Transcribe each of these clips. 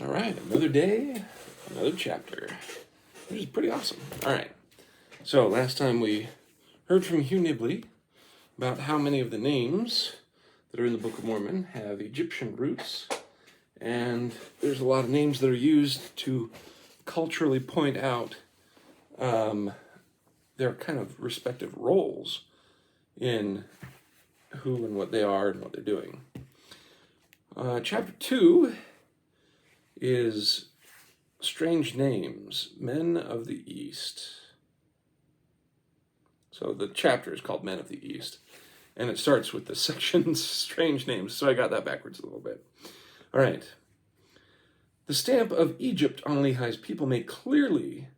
All right, another day, another chapter, which is pretty awesome. All right, so last time we heard from Hugh Nibley about how many of the names that are in the Book of Mormon have Egyptian roots, and there's a lot of names that are used to culturally point out their kind of respective roles in who and what they are and what they're doing. Chapter 2 is Strange Names, Men of the East. So the chapter is called Men of the East, and it starts with the section Strange Names, so I got that backwards a little bit. All right. The stamp of Egypt on Lehi's people may be clearly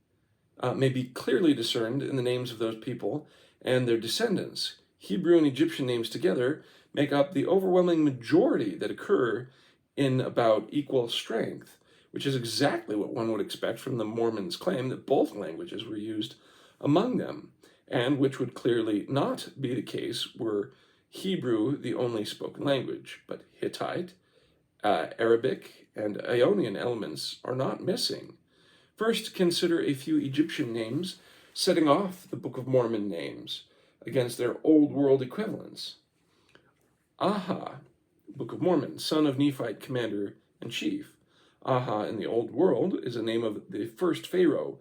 discerned in the names of those people and their descendants. Hebrew and Egyptian names together make up the overwhelming majority that occur in about equal strength, which is exactly what one would expect from the Mormons' claim that both languages were used among them, and which would clearly not be the case were Hebrew the only spoken language, but Hittite, Arabic, and Ionian elements are not missing. First, consider a few Egyptian names setting off the Book of Mormon names against their Old World equivalents. Aha, Book of Mormon, son of Nephite commander-in-chief. Aha in the Old World is a name of the first pharaoh.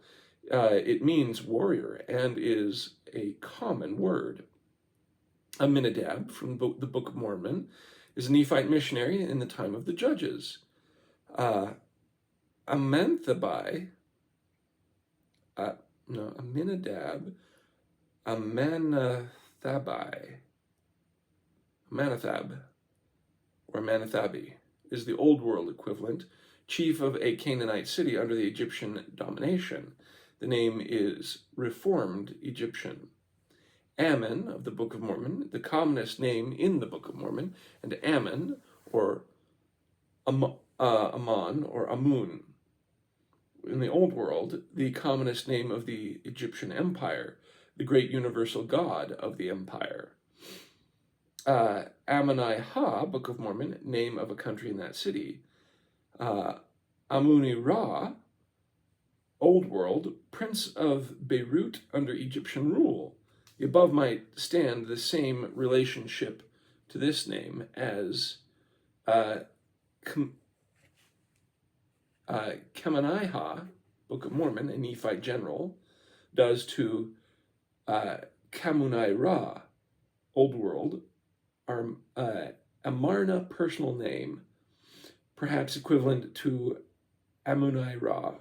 It means warrior and is a common word. Aminadab from the Book of Mormon is a Nephite missionary in the time of the Judges. Amanthabai, Aminadab, Amanathab, or Manathabi, is the Old World equivalent, chief of a Canaanite city under the Egyptian domination. The name is Reformed Egyptian. Ammon of the Book of Mormon, the commonest name in the Book of Mormon, and Ammon, or Amon, or Amun. In the Old World, the commonest name of the Egyptian Empire, the great universal god of the empire. Amoni-Ha, Book of Mormon, name of a country in that city. Amuni-Ra, Old World, prince of Beirut under Egyptian rule. The above might stand the same relationship to this name as Kamani-Ha, Book of Mormon, a Nephite general, does to Kamunai-Ra, Old World, Amarna personal name, perhaps equivalent to Amunai-Ra.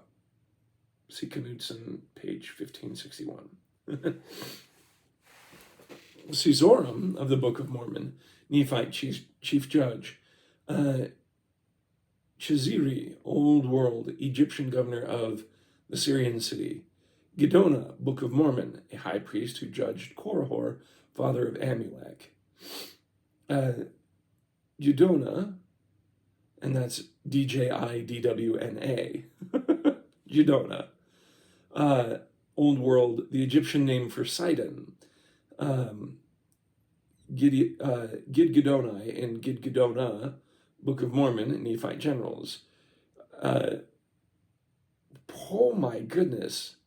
See Knudsen, page 1561. Caesorum of the Book of Mormon, Nephite chief judge. Chiziri, Old World, Egyptian governor of the Syrian city. Gidona, Book of Mormon, a high priest who judged Korihor, father of Amulek. Gidona, and that's Djidwna. Gidona. Old World, the Egyptian name for Sidon. Gidgidoni and Gidgidona, Book of Mormon, Nephite generals. Oh my goodness.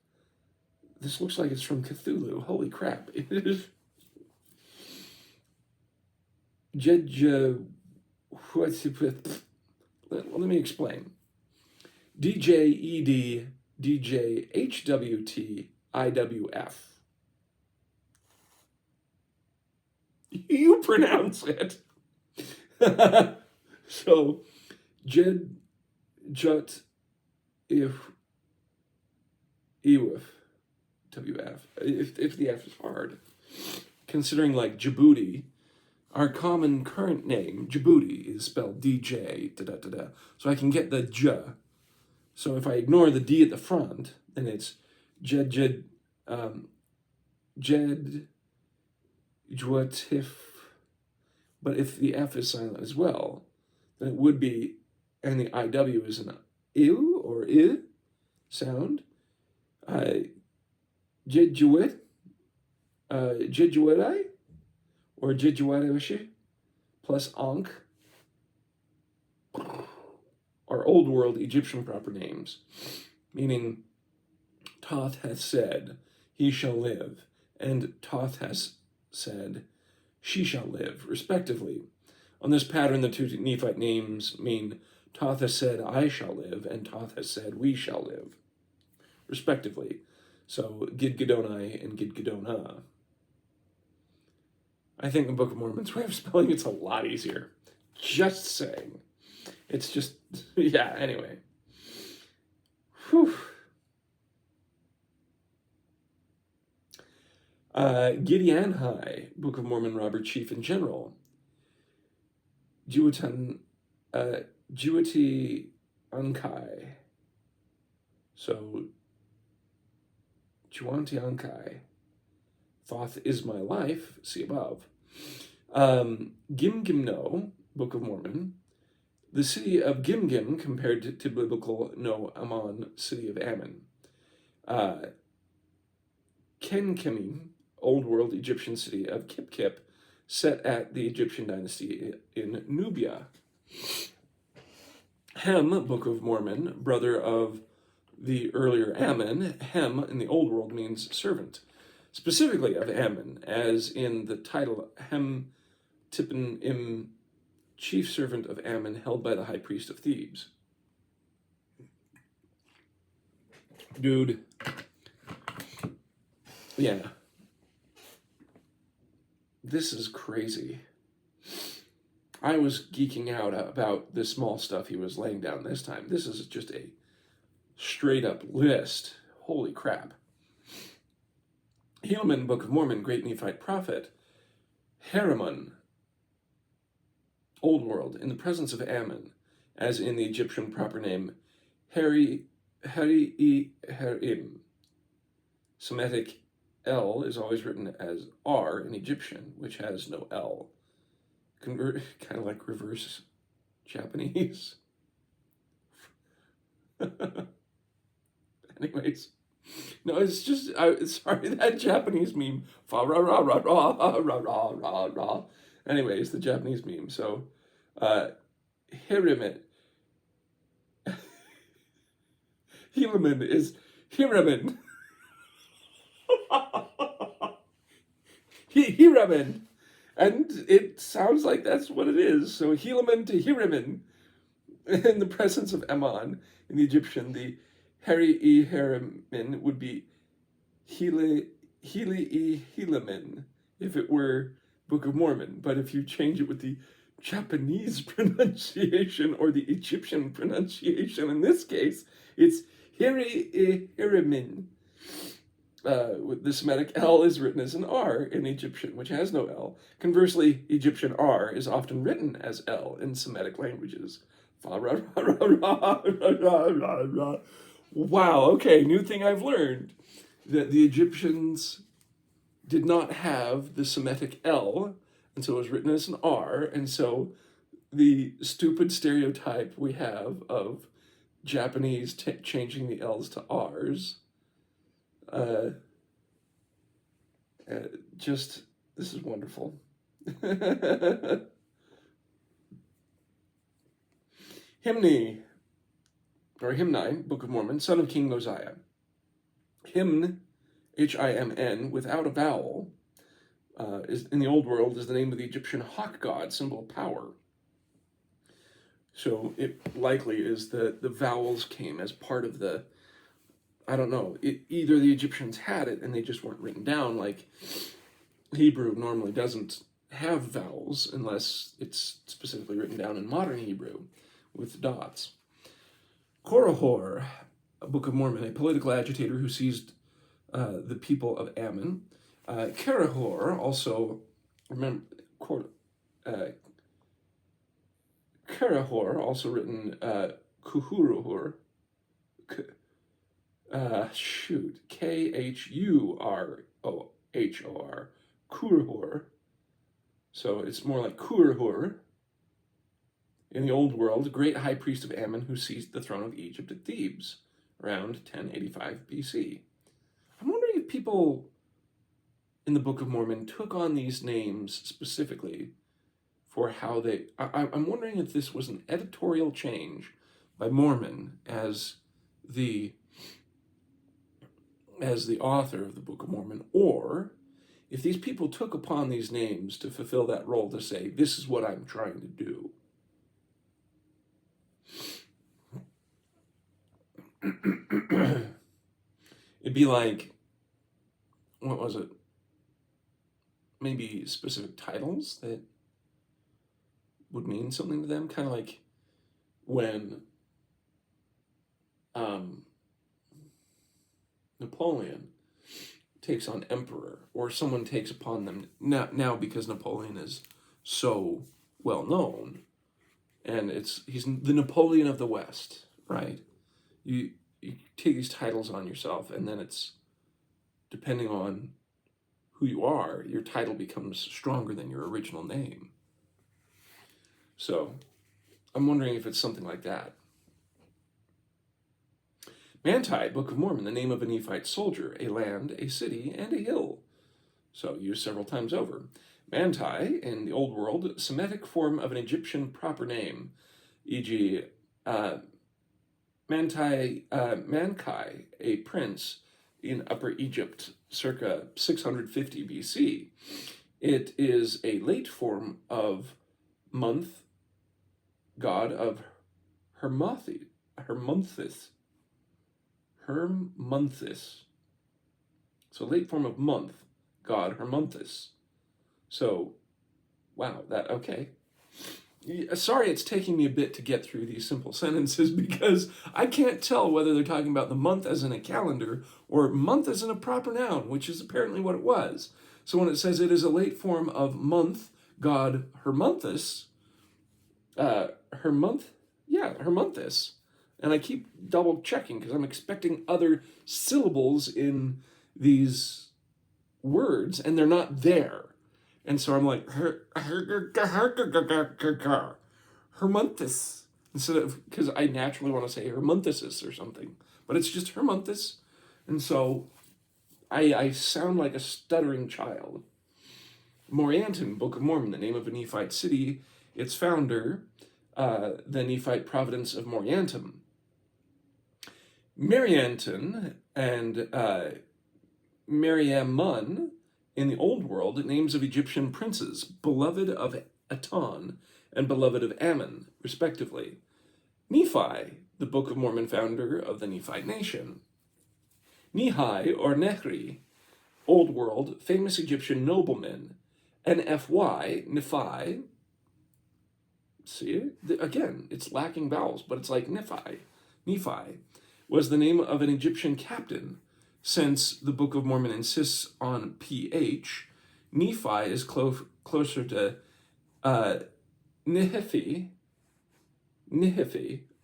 This looks like it's from Cthulhu. Holy crap. It is. Let me explain. DJED, DJHWT, IWF. You pronounce it. So, Jed, Jut, If, Ewif, WF. If the F is hard. Considering like Djibouti, our common current name, Djibouti, is spelled DJ, da-da-da-da. So I can get the J. So if I ignore the D at the front, then it's Jed, Jwatif. But if the F is silent as well, then it would be, and the IW is an ew or I sound. Jedjuet, Jedjuetai, or Jedjuetawishi, plus Ankh, or Old World Egyptian proper names, meaning Thoth hath said, he shall live, and Thoth has said, she shall live, respectively. On this pattern, the two Nephite names mean Thoth has said, I shall live, and Thoth has said, we shall live, respectively. So, Gidgiddoni and Gidgiddona. I think the Book of Mormon's way of spelling it's a lot easier. Just saying. It's just, yeah, anyway. Whew. Gideonhi, Book of Mormon Robber Chief and General. Juati Ankai. So, Juanti Ankai. Thoth is my life, see above. Gimgimno, Book of Mormon. The city of Gimgim compared to biblical No Ammon, city of Ammon. Kenkemim, Old World Egyptian city of Kipkip, set at the Egyptian dynasty in Nubia. Hem, Book of Mormon, brother of the earlier Ammon. Hem in the Old World means servant, specifically of Ammon, as in the title Hem Tippin Im, chief servant of Ammon, held by the high priest of Thebes. Dude. Yeah. This is crazy. I was geeking out about the small stuff he was laying down this time. This is just a straight up list. Holy crap. Helaman, Book of Mormon, Great Nephite Prophet. Heramun, Old World, in the presence of Ammon, as in the Egyptian proper name, Hari-i-Herim. Semitic L is always written as R in Egyptian, which has no L. Kind of like reverse Japanese. Anyways, no, it's just, sorry, that Japanese meme, fa ra ra ra ra ra ra ra ra. Anyways, the Japanese meme. So, Helaman is Helaman. Hiraman. And it sounds like that's what it is. So Helaman to Hiraman. In the presence of Ammon, in the Egyptian, the Hari-i-Heramin would be Heli-i-Helaman if it were Book of Mormon. But if you change it with the Japanese pronunciation or the Egyptian pronunciation, in this case, it's Hari-i-Heramin. With the Semitic L is written as an R in Egyptian, which has no L. Conversely, Egyptian R is often written as L in Semitic languages. Wow, okay, new thing I've learned. That the Egyptians did not have the Semitic L, and so it was written as an R, and so the stupid stereotype we have of Japanese changing the L's to R's, just, this is wonderful. Hymni, or Hymni, Book of Mormon, son of King Mosiah. Hymn, H-I-M-N, without a vowel, is in the Old World is the name of the Egyptian hawk god, symbol of power. So it likely is that the vowels came as part of the, I don't know, either the Egyptians had it and they just weren't written down, like Hebrew normally doesn't have vowels unless it's specifically written down in modern Hebrew with dots. Korihor, a Book of Mormon, a political agitator who seized the people of Ammon. Korihor, also, remember, Korihor, also written Kuhuruhur, K-H-U-R-O-H-O-R, Kurhur. So it's more like Kurhur. In the Old World, great high priest of Ammon who seized the throne of Egypt at Thebes around 1085 BC. I'm wondering if people in the Book of Mormon took on these names specifically for how they... I'm wondering if this was an editorial change by Mormon as the author of the Book of Mormon, or if these people took upon these names to fulfill that role, to say, this is what I'm trying to do. It'd be like, what was it? Maybe specific titles that would mean something to them, kind of like when Napoleon takes on emperor, or someone takes upon them now because Napoleon is so well known, and he's the Napoleon of the West, right? You take these titles on yourself, and then it's, depending on who you are, your title becomes stronger than your original name. So I'm wondering if it's something like that. Manti, Book of Mormon, the name of a Nephite soldier, a land, a city, and a hill. So used several times over. Manti, in the Old World, Semitic form of an Egyptian proper name, e.g., Mankai, a prince in Upper Egypt, circa 650 BC. It is a late form of month, god of Hermonthis. So late form of month, god Hermonthis. So, wow, okay. Sorry it's taking me a bit to get through these simple sentences, because I can't tell whether they're talking about the month as in a calendar or month as in a proper noun, which is apparently what it was. So when it says it is a late form of month, god Hermonthis, Hermonthis. And I keep double checking because I'm expecting other syllables in these words, and they're not there. And so I'm like, Hermonthis, instead of, because I naturally want to say Hermonthesis or something, but it's just Hermonthis. And so I sound like a stuttering child. Morianton, Book of Mormon, the name of a Nephite city, its founder, the Nephite province of Moriantum. Marianton and Mariamun in the Old World, names of Egyptian princes, beloved of Aton and beloved of Ammon, respectively. Nephi, the Book of Mormon founder of the Nephite nation. Nehi or Nehri, Old World, famous Egyptian noblemen. Nephi, Nephi. See, again, it's lacking vowels, but it's like Nephi. Nephi was the name of an Egyptian captain. Since the Book of Mormon insists on PH, Nephi is closer to Nehifi,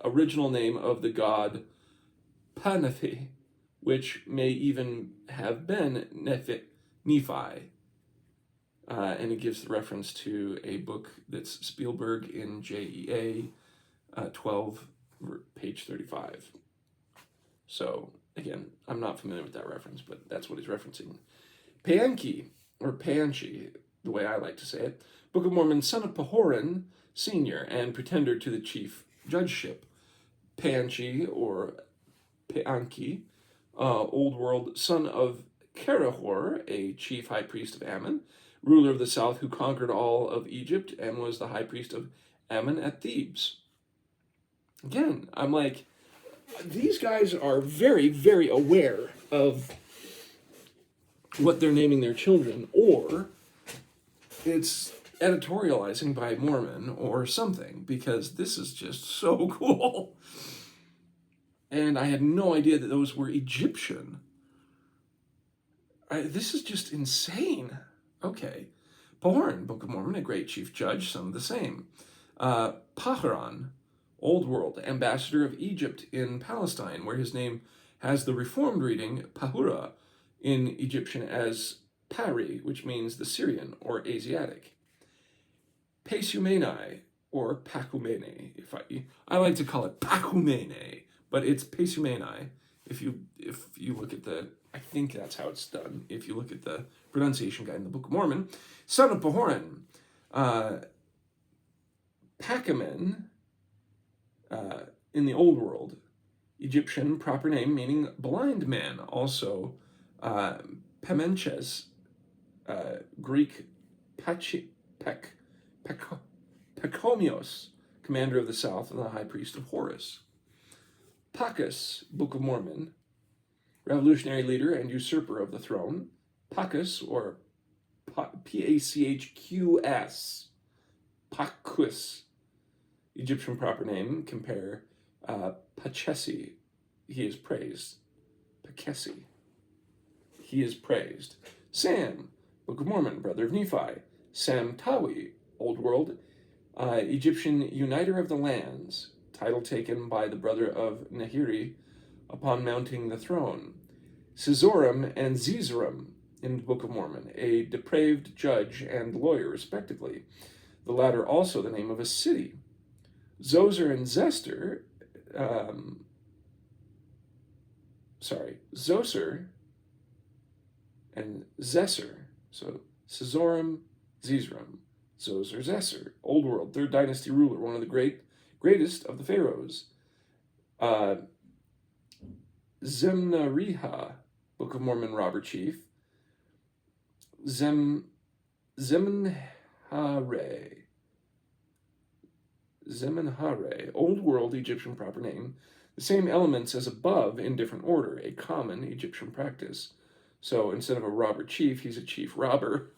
original name of the god Panafi, which may even have been Nephi. And it gives the reference to a book that's Spielberg in JEA 12, page 35. So, again, I'm not familiar with that reference, but that's what he's referencing. Paanchi, or Paanchi, the way I like to say it, Book of Mormon, son of Pahoran, senior, and pretender to the chief judgeship. Paanchi, or Paanchi, Old World, son of Kerahor, a chief high priest of Ammon, ruler of the south who conquered all of Egypt and was the high priest of Ammon at Thebes. Again, I'm like, these guys are very, very aware of what they're naming their children, or it's editorializing by Mormon or something, because this is just so cool. And I had no idea that those were Egyptian. This is just insane. Okay. Pahoran, Book of Mormon, a great chief judge, some of the same. Paharan, Old World, ambassador of Egypt in Palestine, where his name has the reformed reading, Pahura, in Egyptian as Pari, which means the Syrian or Asiatic. Pesumeni, or Pakumene, I like to call it Pakumene, but it's Pesumeni. If you look at I think that's how it's done. If you look at the pronunciation guide in the Book of Mormon, son of Pahoran, Pakamen, in the Old World, Egyptian proper name meaning blind man, also Pemenches, Greek Pachomios, commander of the south and the high priest of Horus. Pachus, Book of Mormon, revolutionary leader and usurper of the throne. Pachus, or Pachqs, Pachus, Egyptian proper name, compare Pachesi, he is praised. Pachesi, he is praised. Sam, Book of Mormon, brother of Nephi. Sam Tawi, Old World, Egyptian uniter of the lands, title taken by the brother of Nahiri upon mounting the throne. Sizoram and Zizoram in the Book of Mormon, a depraved judge and lawyer, respectively. The latter also the name of a city. Zoser and Zester, Zoser and Zesser, so Sizoram, Zizoram, Zoser, Zesser, Old World, 3rd dynasty ruler, one of the greatest of the pharaohs. Zemnariha, Book of Mormon robber chief. Zemenhare, Old World Egyptian proper name, the same elements as above in different order, a common Egyptian practice. So instead of a robber chief, he's a chief robber.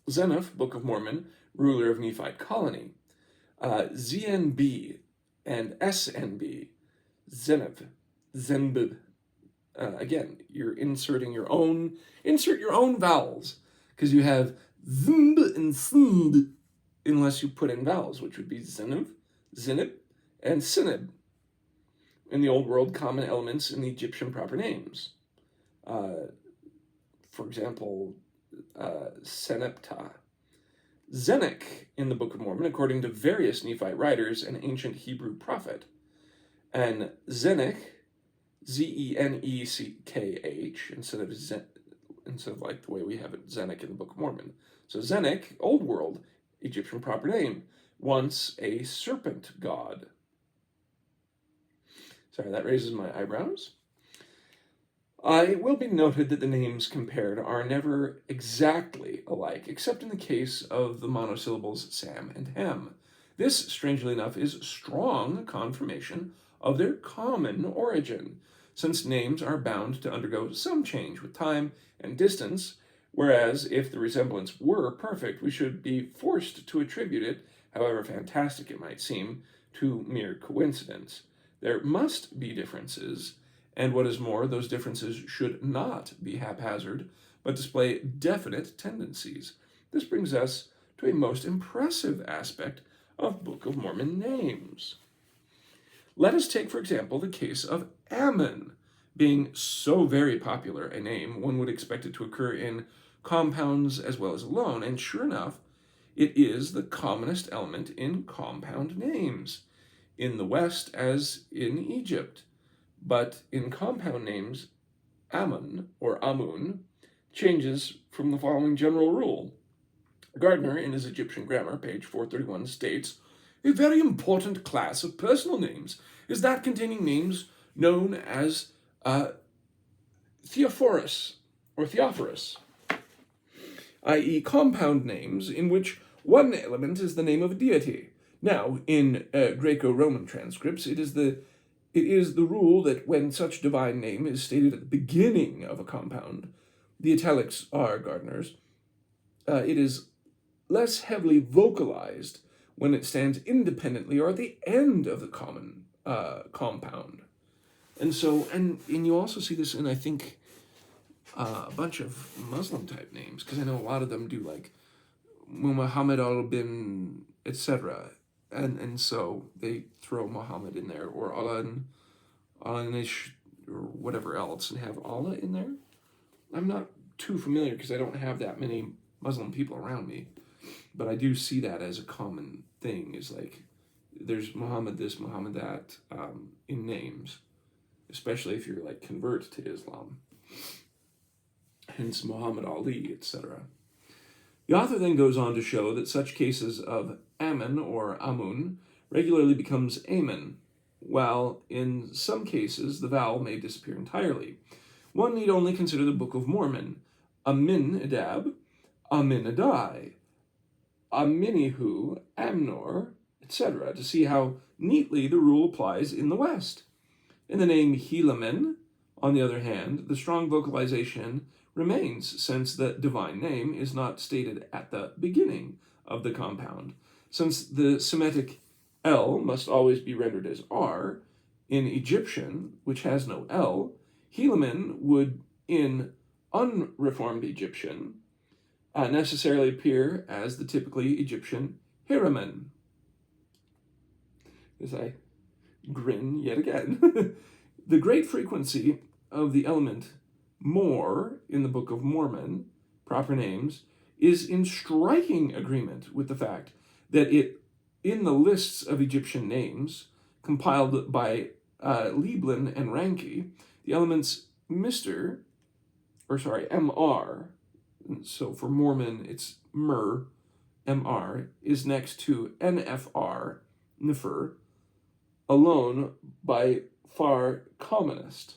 Zeniff, Book of Mormon, ruler of Nephite colony. ZNB and SNB, Zenib. Again, you're inserting your own, insert your own vowels, because you have zimb and sind, unless you put in vowels, which would be Zenib, and Sinib. In the Old World, common elements in the Egyptian proper names. For example, Senepta. Zenek in the Book of Mormon, according to various Nephite writers, an ancient Hebrew prophet. And Zenek, Zeneckh, instead of like the way we have it, Zenek in the Book of Mormon. So Zenek, Old World, Egyptian proper name, once a serpent god. Sorry, that raises my eyebrows. It will be noted that the names compared are never exactly alike, except in the case of the monosyllables Sam and Hem. This, strangely enough, is strong confirmation of their common origin, since names are bound to undergo some change with time and distance, whereas if the resemblance were perfect, we should be forced to attribute it, however fantastic it might seem, to mere coincidence. There must be differences, and what is more, those differences should not be haphazard, but display definite tendencies. This brings us to a most impressive aspect of Book of Mormon names. Let us take, for example, the case of Ammon. Being so very popular a name, one would expect it to occur in compounds as well as alone, and sure enough, it is the commonest element in compound names, in the West as in Egypt. But in compound names, Ammon, or Amun, changes from the following general rule. Gardner, in his Egyptian Grammar, page 431, states, "A very important class of personal names is that containing names known as Theophorus, or Theophorus, i.e. compound names in which one element is the name of a deity. Now, in Greco-Roman transcripts, it is the rule that when such divine name is stated at the beginning of a compound, the italics are Gardner's, it is less heavily vocalized when it stands independently or at the end of the common compound. And so, and you also see this in, I think, a bunch of Muslim-type names, because I know a lot of them do, like, Muhammad al-Bin, etc., and so they throw Muhammad in there, or Allah-nish, or whatever else, and have Allah in there. I'm not too familiar, because I don't have that many Muslim people around me, but I do see that as a common thing, is like, there's Muhammad this, Muhammad that, in names, especially if you're, like, convert to Islam. Hence Muhammad Ali, etc. The author then goes on to show that such cases of Ammon or Amun regularly becomes Amen, while in some cases the vowel may disappear entirely. One need only consider the Book of Mormon, Aminadab, Aminadai, Aminihu, Amnor, etc., to see how neatly the rule applies in the West. In the name Helaman, on the other hand, the strong vocalization remains, since the divine name is not stated at the beginning of the compound. Since the Semitic L must always be rendered as R, in Egyptian, which has no L, Helaman would, in unreformed Egyptian, necessarily appear as the typically Egyptian Hiraman. As I grin yet again. The great frequency of the element more in the Book of Mormon, proper names, is in striking agreement with the fact that in the lists of Egyptian names compiled by Lieblin and Ranke, the elements MR, so for Mormon it's MR, is next to NFR, Nefer, alone by far commonest.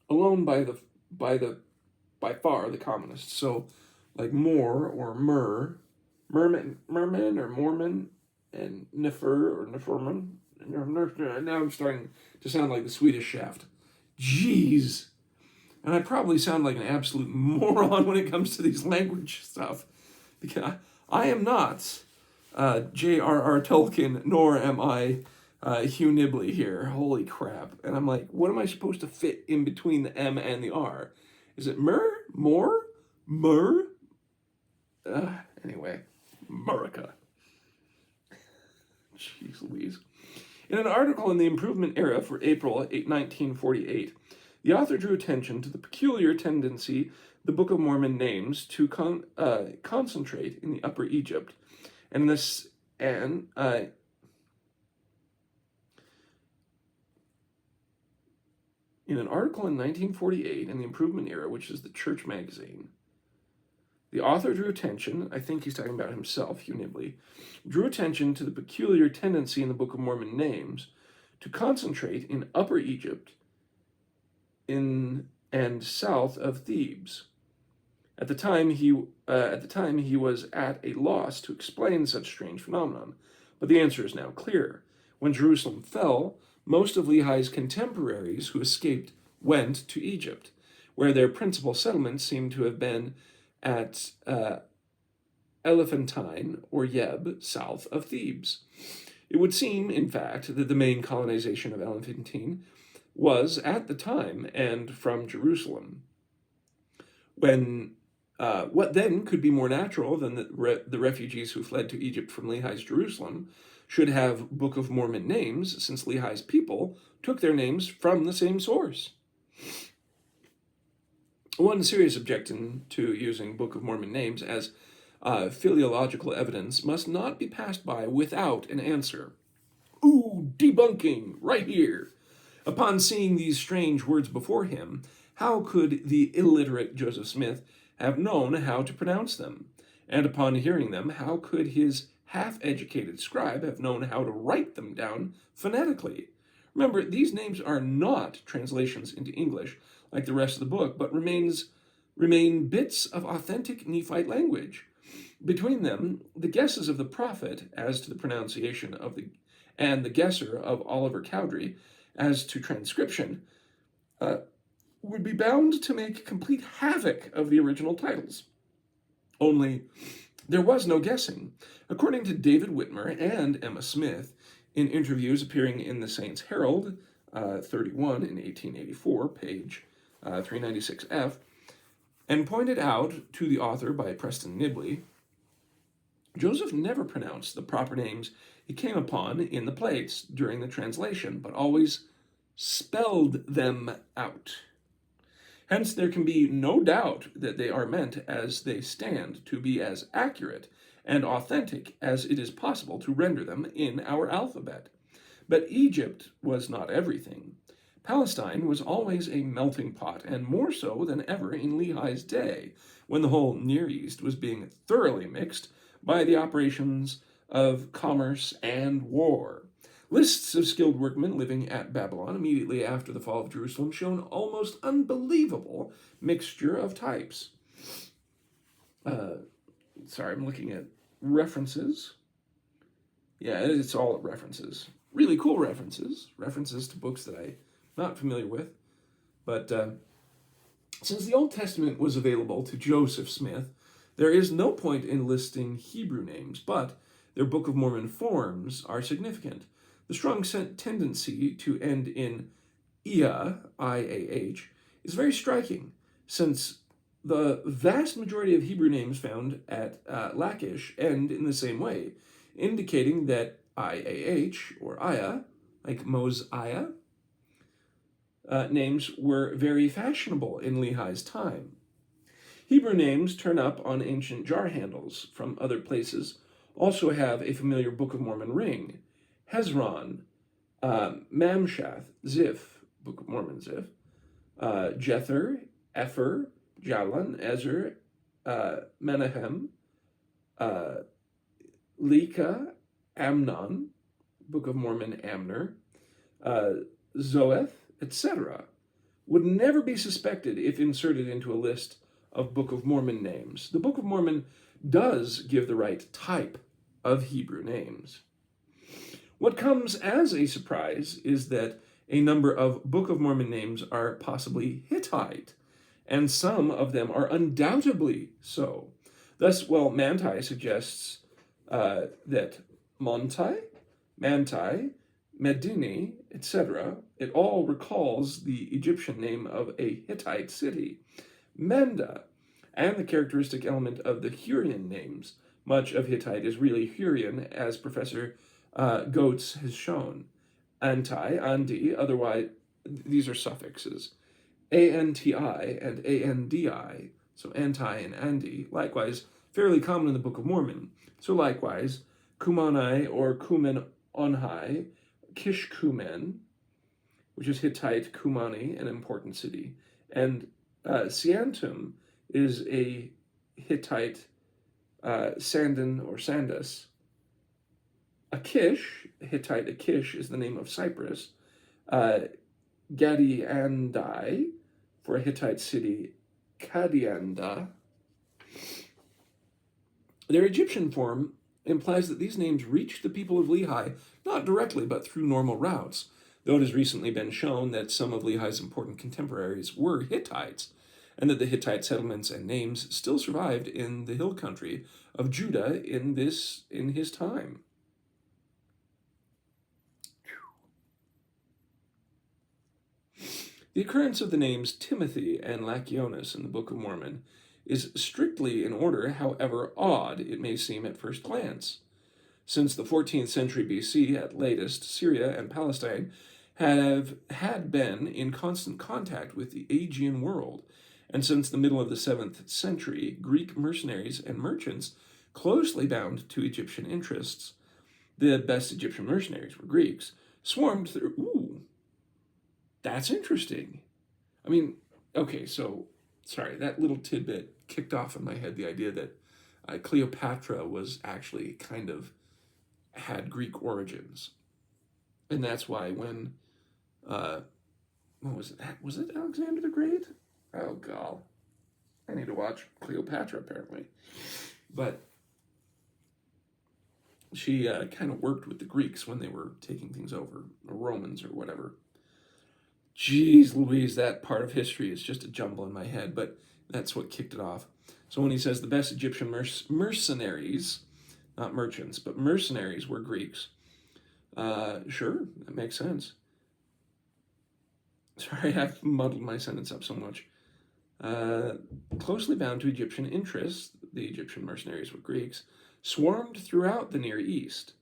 Alone by far the commonest. So like Mor or Merman or Mormon, and Nefer or Neferman. Now I'm starting to sound like the Swedish Shaft. Jeez. And I probably sound like an absolute moron when it comes to these language stuff, because I am not J.R.R. Tolkien, nor am I Hugh Nibley here. Holy crap. And I'm like, what am I supposed to fit in between the M and the R? Is it More? Anyway, Murica. Jeez Louise. In an article in the Improvement Era for April 1948, the author drew attention to the peculiar tendency the Book of Mormon names to concentrate in the Upper Egypt, in an article in 1948 in the Improvement Era, which is the church magazine, the author drew attention, I think he's talking about himself, Hugh Nibley, drew attention to the peculiar tendency in the Book of Mormon names to concentrate in Upper Egypt in and south of Thebes. At the time he was at a loss to explain such strange phenomenon, but the answer is now clear. When Jerusalem fell, most of Lehi's contemporaries who escaped went to Egypt, where their principal settlements seem to have been at Elephantine or Yeb, south of Thebes. It would seem, in fact, that the main colonization of Elephantine was at the time and from Jerusalem. What then could be more natural than that the refugees who fled to Egypt from Lehi's Jerusalem should have Book of Mormon names, since Lehi's people took their names from the same source? One serious objection to using Book of Mormon names as philological evidence must not be passed by without an answer. Ooh, debunking, right here. Upon seeing these strange words before him, how could the illiterate Joseph Smith have known how to pronounce them? And upon hearing them, how could his half-educated scribe have known how to write them down phonetically? Remember, these names are not translations into English like the rest of the book, but remain bits of authentic Nephite language. Between them, the guesses of the prophet as to the pronunciation of and the guesser of Oliver Cowdery as to transcription would be bound to make complete havoc of the original titles. Only there was no guessing. According to David Whitmer and Emma Smith, in interviews appearing in the Saints Herald, 31 in 1884, page 396F, and pointed out to the author by Preston Nibley, Joseph never pronounced the proper names he came upon in the plates during the translation, but always spelled them out. Hence, there can be no doubt that they are meant as they stand to be as accurate and authentic as it is possible to render them in our alphabet. But Egypt was not everything. Palestine was always a melting pot, and more so than ever in Lehi's day, when the whole Near East was being thoroughly mixed by the operations of commerce and war. Lists of skilled workmen living at Babylon immediately after the fall of Jerusalem show an almost unbelievable mixture of types. Sorry, I'm looking at references. Yeah, it's all references. Really cool references. References to books that I'm not familiar with. But since the Old Testament was available to Joseph Smith, there is no point in listing Hebrew names, but their Book of Mormon forms are significant. The strong tendency to end in Iah, I-A-H, is very striking, since the vast majority of Hebrew names found at Lachish end in the same way, indicating that I-A-H, or Iah, like Mosiah, names were very fashionable in Lehi's time. Hebrew names turn up on ancient jar handles from other places also have a familiar Book of Mormon ring. Hezron, Mamshath, Ziph, Book of Mormon Ziph, Jether, Epher, Jalan, Ezer, Menahem, Leka, Amnon, Book of Mormon Amner, Zoeth, etc., would never be suspected if inserted into a list of Book of Mormon names. The Book of Mormon does give the right type of Hebrew names. What comes as a surprise is that a number of Book of Mormon names are possibly Hittite, and some of them are undoubtedly so. Thus, Manti suggests that Montai, Manti, Medini, etc., it all recalls the Egyptian name of a Hittite city, Menda, and the characteristic element of the Hurrian names. Much of Hittite is really Hurrian, as Professor Goetz has shown. Anti, Andi, otherwise, these are suffixes. Anti and Andi, so anti and Andi, likewise fairly common in the Book of Mormon. So likewise, Kumanai or Kumen Onhai, Kishkumen, which is Hittite Kumani, an important city, and Siantum is a Hittite Sandon or Sandus. Akish, Hittite Akish, is the name of Cyprus. Gadiandai, for a Hittite city, Kadianda. Their Egyptian form implies that these names reached the people of Lehi not directly but through normal routes, though it has recently been shown that some of Lehi's important contemporaries were Hittites, and that the Hittite settlements and names still survived in the hill country of Judah in his time. The occurrence of the names Timothy and Lachionis in the Book of Mormon is strictly in order, however odd it may seem at first glance. Since the 14th century BC, at latest, Syria and Palestine had been in constant contact with the Aegean world, and since the middle of the 7th century, Greek mercenaries and merchants closely bound to Egyptian interests, the best Egyptian mercenaries were Greeks, swarmed through... Ooh, that's interesting. I mean, okay, so, sorry, that little tidbit kicked off in my head the idea that Cleopatra was actually kind of had Greek origins. And that's why when, what was it? Was it Alexander the Great? Oh, God. I need to watch Cleopatra, apparently. But she kind of worked with the Greeks when they were taking things over, or Romans or whatever. Jeez Louise, that part of history is just a jumble in my head, but that's what kicked it off. So when he says the best Egyptian mercenaries, not merchants, but mercenaries were Greeks, sure, that makes sense. Sorry, I've muddled my sentence up so much. Closely bound to Egyptian interests, the Egyptian mercenaries were Greeks, swarmed throughout the Near East.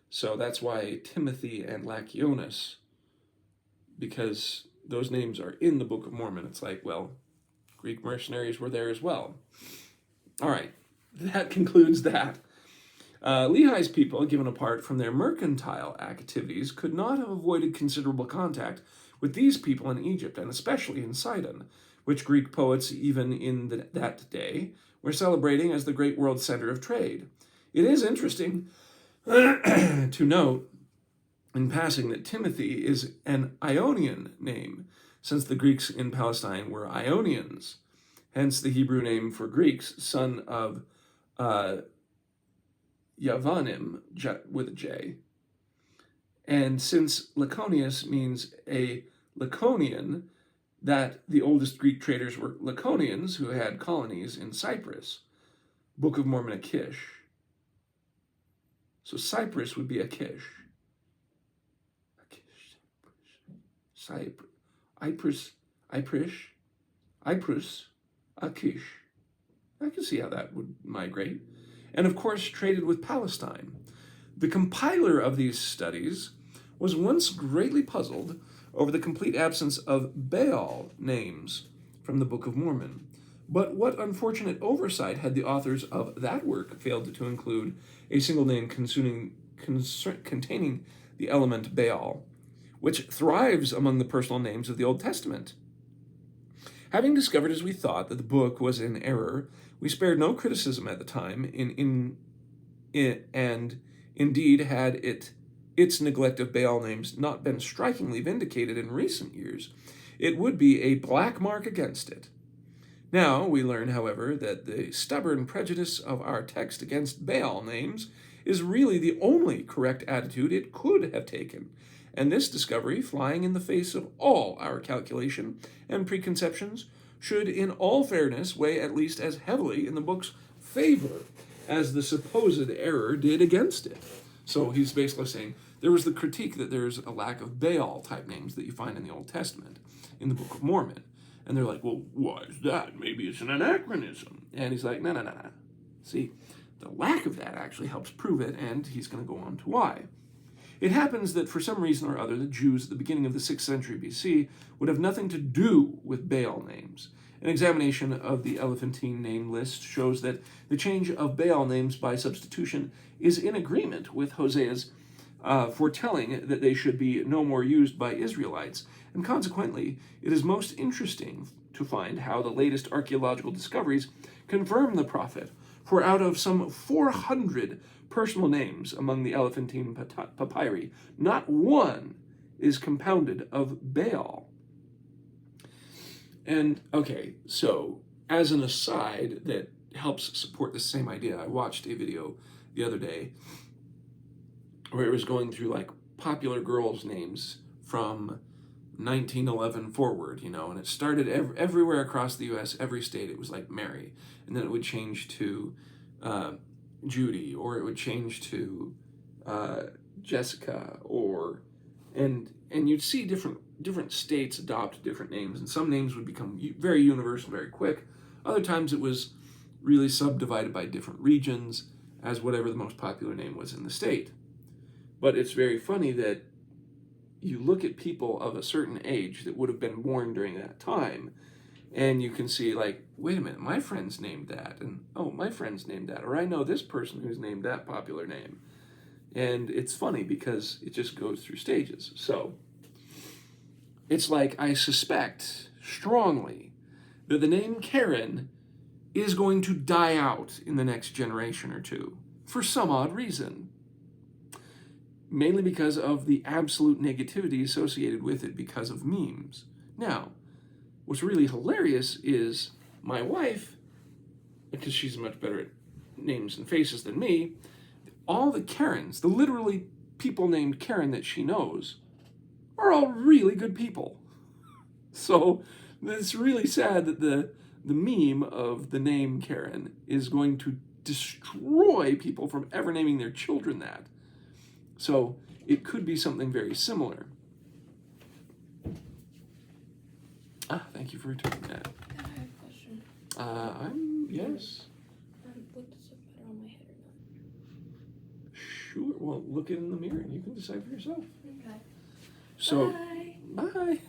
So that's why Timothy and Lachionis, because those names are in the Book of Mormon, it's like, well, Greek mercenaries were there as well. All right, that concludes that. Lehi's people, given apart from their mercantile activities, could not have avoided considerable contact with these people in Egypt, and especially in Sidon, which Greek poets, even in that day, were celebrating as the great world center of trade. It is interesting To note, in passing, that Timothy is an Ionian name, since the Greeks in Palestine were Ionians, hence the Hebrew name for Greeks, son of Yavanim, with a J. And since Laconius means a Laconian, that the oldest Greek traders were Laconians who had colonies in Cyprus. Book of Mormon Akish. So Cyprus would be Akish. Cyprus, Ypres, Akish. I can see how that would migrate. And of course, traded with Palestine. The compiler of these studies was once greatly puzzled over the complete absence of Baal names from the Book of Mormon. But what unfortunate oversight had the authors of that work failed to include a single name containing the element Baal, which thrives among the personal names of the Old Testament. Having discovered, as we thought, that the book was in error, we spared no criticism at the time, and indeed, had its neglect of Baal names not been strikingly vindicated in recent years, it would be a black mark against it. Now we learn, however, that the stubborn prejudice of our text against Baal names is really the only correct attitude it could have taken, and this discovery, flying in the face of all our calculation and preconceptions, should in all fairness weigh at least as heavily in the book's favor as the supposed error did against it. So he's basically saying there was the critique that there's a lack of Baal type names that you find in the Old Testament, in the Book of Mormon. And they're like, well, why is that? Maybe it's an anachronism. And he's like, no. See, the lack of that actually helps prove it, and he's going to go on to why. It happens that for some reason or other, the Jews at the beginning of the 6th century BC would have nothing to do with Baal names. An examination of the Elephantine name list shows that the change of Baal names by substitution is in agreement with Hosea's foretelling that they should be no more used by Israelites, and consequently, it is most interesting to find how the latest archaeological discoveries confirm the prophet, for out of some 400 personal names among the Elephantine papyri, not one is compounded of Baal. And, okay, so, as an aside that helps support the same idea, I watched a video the other day where it was going through, like, popular girls' names from 1911 forward, and it started everywhere across the U.S., every state, it was like Mary, and then it would change to Judy, or it would change to Jessica, and you'd see different states adopt different names, and some names would become very universal very quick. Other times it was really subdivided by different regions as whatever the most popular name was in the state. But it's very funny that you look at people of a certain age that would have been born during that time, and you can see, like, wait a minute, my friend's named that, and oh, my friend's named that, or I know this person who's named that popular name. And it's funny because it just goes through stages. So it's like, I suspect strongly that the name Karen is going to die out in the next generation or two for some odd reason. Mainly because of the absolute negativity associated with it because of memes. Now, what's really hilarious is my wife, because she's much better at names and faces than me, all the Karens, the literally people named Karen that she knows, are all really good people. So it's really sad that the meme of the name Karen is going to destroy people from ever naming their children that. So it could be something very similar. Thank you for returning that. I have a question. Yes. Would this look better on my head or not? Sure. Well, look in the mirror and you can decide for yourself. Okay. So, Bye.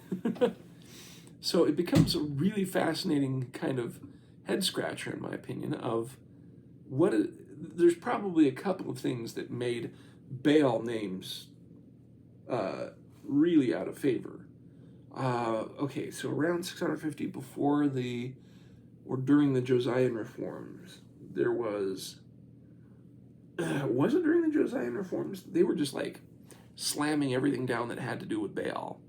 So it becomes a really fascinating kind of head scratcher, in my opinion, of there's probably a couple of things that made Baal names really out of favor. Okay, so around 650 before or during the Josiah reforms, there was was it during the Josiah reforms? They were just like slamming everything down that had to do with Baal.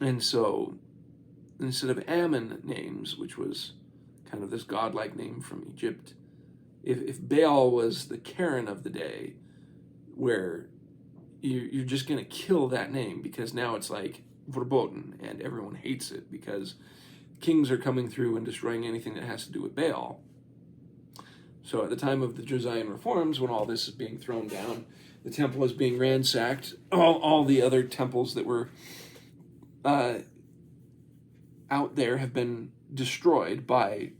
And so instead of Ammon names, which was kind of this godlike name from Egypt, if Baal was the Karen of the day, where you're just going to kill that name because now it's like verboten and everyone hates it because kings are coming through and destroying anything that has to do with Baal. So at the time of the Josiah reforms, when all this is being thrown down, the temple is being ransacked, all the other temples that were out there have been destroyed by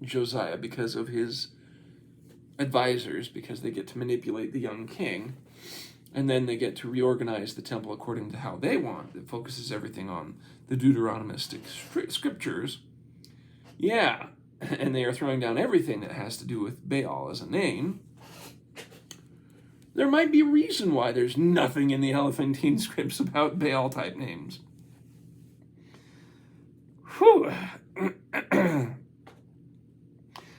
Josiah because of his advisors, because they get to manipulate the young king, and then they get to reorganize the temple according to how they want. It focuses everything on the Deuteronomistic scriptures. Yeah, and they are throwing down everything that has to do with Baal as a name. There might be a reason why there's nothing in the Elephantine scripts about Baal-type names. Whew.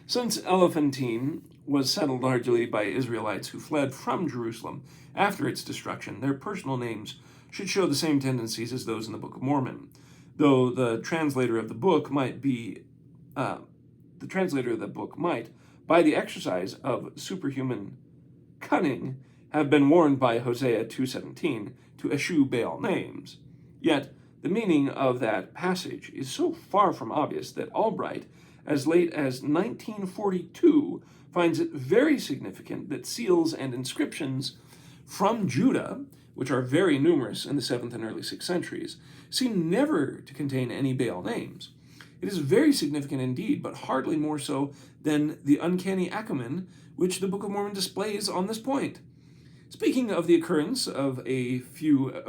Since Elephantine was settled largely by Israelites who fled from Jerusalem after its destruction, their personal names should show the same tendencies as those in the Book of Mormon, though the translator of the book might, by the exercise of superhuman cunning, have been warned by Hosea 2:17 to eschew Baal names. Yet the meaning of that passage is so far from obvious that Albright, as late as 1942, finds it very significant that seals and inscriptions from Judah, which are very numerous in the 7th and early 6th centuries, seem never to contain any Baal names. It is very significant indeed, but hardly more so than the uncanny acumen which the Book of Mormon displays on this point. Speaking of the occurrence of a few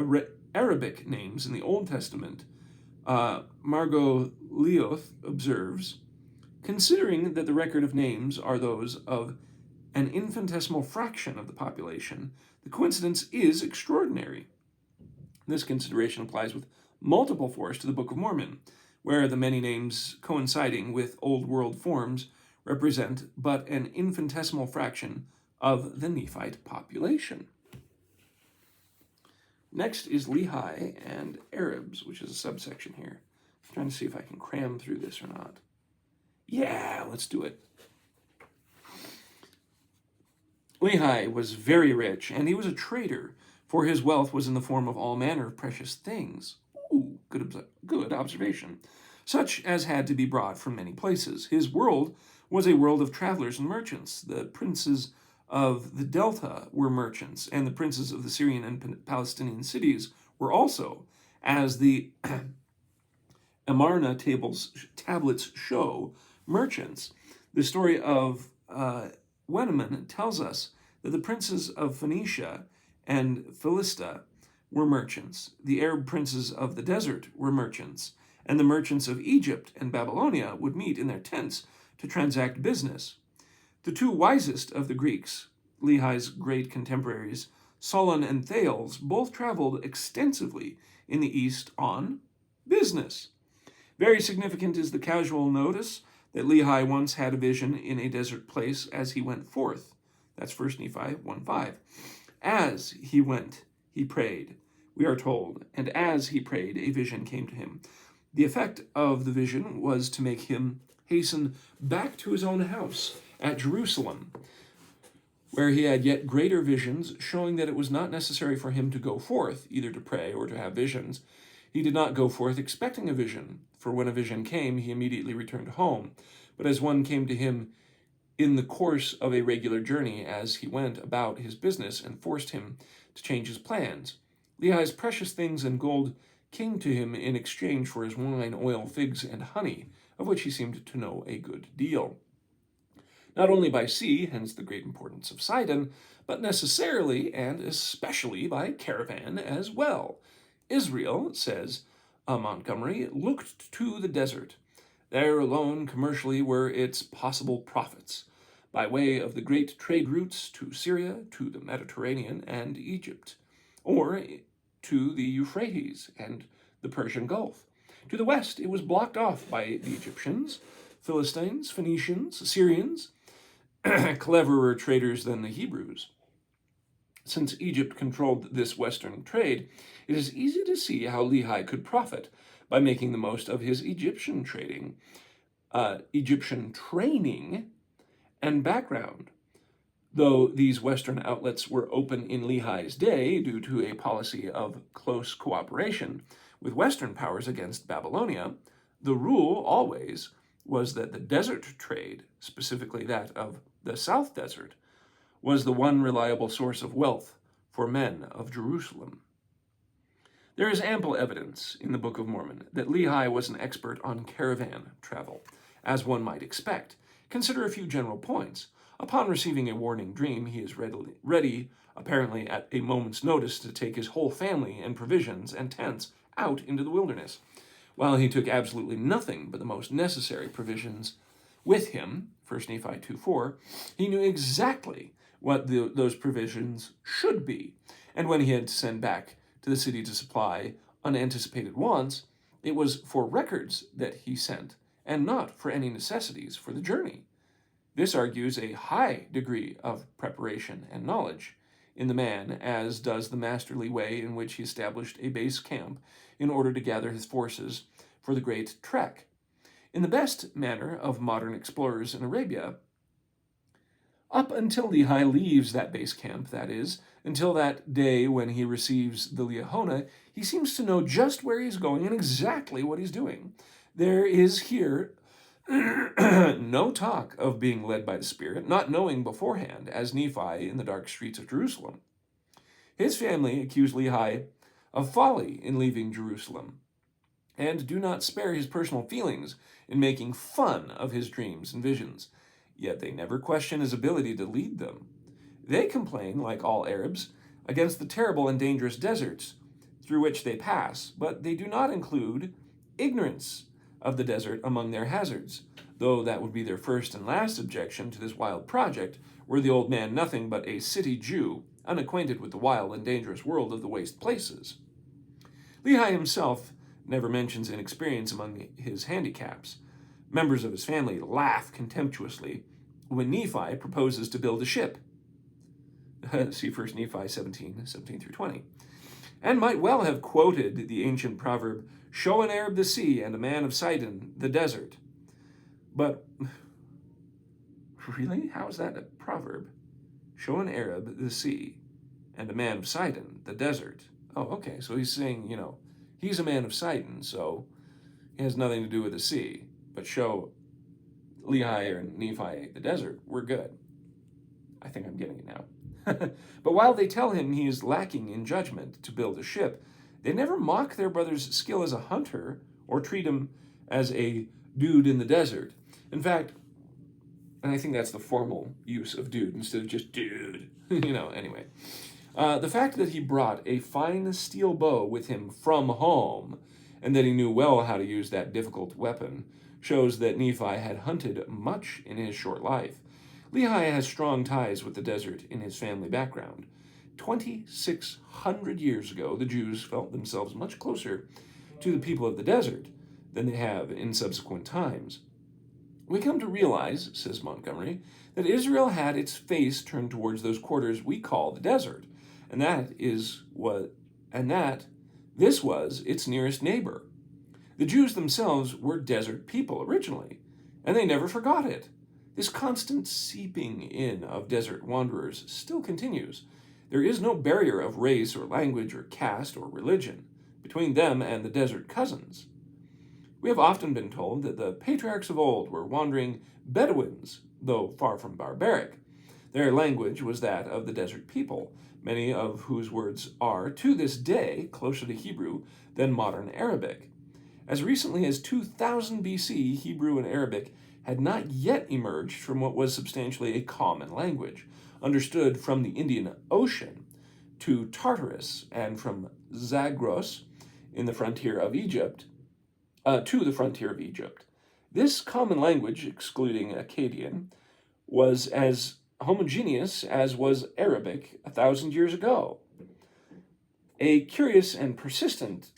Arabic names in the Old Testament, Margot Leoth observes, considering that the record of names are those of an infinitesimal fraction of the population, the coincidence is extraordinary. This consideration applies with multiple force to the Book of Mormon, where the many names coinciding with Old World forms represent but an infinitesimal fraction of the Nephite population. Next is Lehi and Arabs, which is a subsection here. I'm trying to see if I can cram through this or not. Yeah, let's do it. Lehi was very rich, and he was a trader, for his wealth was in the form of all manner of precious things. Ooh, good observation. Such as had to be brought from many places. His world was a world of travelers and merchants. The princes of the Delta were merchants, and the princes of the Syrian and Palestinian cities were also, as the Amarna tablets show, merchants. The story of Weneman tells us that the princes of Phoenicia and Philistia were merchants. The Arab princes of the desert were merchants, and the merchants of Egypt and Babylonia would meet in their tents to transact business. The two wisest of the Greeks, Lehi's great contemporaries, Solon and Thales, both traveled extensively in the East on business. Very significant is the casual notice that Lehi once had a vision in a desert place as he went forth. That's 1 Nephi 1:5. As he went, he prayed, we are told, and as he prayed, a vision came to him. The effect of the vision was to make him hasten back to his own house at Jerusalem, where he had yet greater visions, showing that it was not necessary for him to go forth, either to pray or to have visions. He did not go forth expecting a vision, for when a vision came, he immediately returned home. But as one came to him in the course of a regular journey, as he went about his business, and forced him to change his plans. Lehi's precious things and gold came to him in exchange for his wine, oil, figs, and honey, of which he seemed to know a good deal. Not only by sea, hence the great importance of Sidon, but necessarily and especially by caravan as well. Israel, says Montgomery, looked to the desert. There alone commercially were its possible profits, by way of the great trade routes to Syria, to the Mediterranean and Egypt, or to the Euphrates and the Persian Gulf. To the west, it was blocked off by the Egyptians, Philistines, Phoenicians, Syrians, cleverer traders than the Hebrews. Since Egypt controlled this western trade, it is easy to see how Lehi could profit by making the most of his Egyptian training and background. Though these Western outlets were open in Lehi's day due to a policy of close cooperation with Western powers against Babylonia, the rule always was that the desert trade, specifically that of the South Desert, was the one reliable source of wealth for men of Jerusalem. There is ample evidence in the Book of Mormon that Lehi was an expert on caravan travel, as one might expect. Consider a few general points. Upon receiving a warning dream, he is ready, apparently at a moment's notice, to take his whole family and provisions and tents out into the wilderness. While he took absolutely nothing but the most necessary provisions with him, 1 Nephi 2:4, he knew exactly what those provisions should be. And when he had to send back to the city to supply unanticipated wants, it was for records that he sent, and not for any necessities for the journey. This argues a high degree of preparation and knowledge in the man, as does the masterly way in which he established a base camp in order to gather his forces for the great trek. In the best manner of modern explorers in Arabia, up until Lehi leaves that base camp, that is, until that day when he receives the Liahona, he seems to know just where he's going and exactly what he's doing. There is here no talk of being led by the Spirit, not knowing beforehand, as Nephi in the dark streets of Jerusalem. His family accuse Lehi of folly in leaving Jerusalem, and do not spare his personal feelings in making fun of his dreams and visions. Yet they never question his ability to lead them. They complain, like all Arabs, against the terrible and dangerous deserts through which they pass, but they do not include ignorance of the desert among their hazards, though that would be their first and last objection to this wild project, were the old man nothing but a city Jew, unacquainted with the wild and dangerous world of the waste places. Lehi himself never mentions inexperience among his handicaps. Members of his family laugh contemptuously when Nephi proposes to build a ship. See 1 Nephi 17:17-20. And might well have quoted the ancient proverb, "Show an Arab the sea and a man of Sidon the desert." But really? How is that a proverb? Show an Arab the sea and a man of Sidon the desert. Oh, okay. So he's saying, he's a man of Sidon, so he has nothing to do with the sea. But show Lehi or Nephi the desert, we're good. I think I'm getting it now. But while they tell him he is lacking in judgment to build a ship, they never mock their brother's skill as a hunter or treat him as a dude in the desert. In fact, and I think that's the formal use of dude instead of just dude, anyway. The fact that he brought a fine steel bow with him from home, and that he knew well how to use that difficult weapon, shows that Nephi had hunted much in his short life. Lehi has strong ties with the desert in his family background. 2,600 years ago, the Jews felt themselves much closer to the people of the desert than they have in subsequent times. We come to realize, says Montgomery, that Israel had its face turned towards those quarters we call the desert, and that this was its nearest neighbor. The Jews themselves were desert people originally, and they never forgot it. This constant seeping in of desert wanderers still continues. There is no barrier of race or language or caste or religion between them and the desert cousins. We have often been told that the patriarchs of old were wandering Bedouins, though far from barbaric. Their language was that of the desert people, many of whose words are, to this day, closer to Hebrew than modern Arabic. As recently as 2000 BC, Hebrew and Arabic had not yet emerged from what was substantially a common language, understood from the Indian Ocean to Tartarus and from Zagros in the frontier of Egypt to the frontier of Egypt. This common language, excluding Akkadian, was as homogeneous as was Arabic 1,000 years ago. A curious and persistent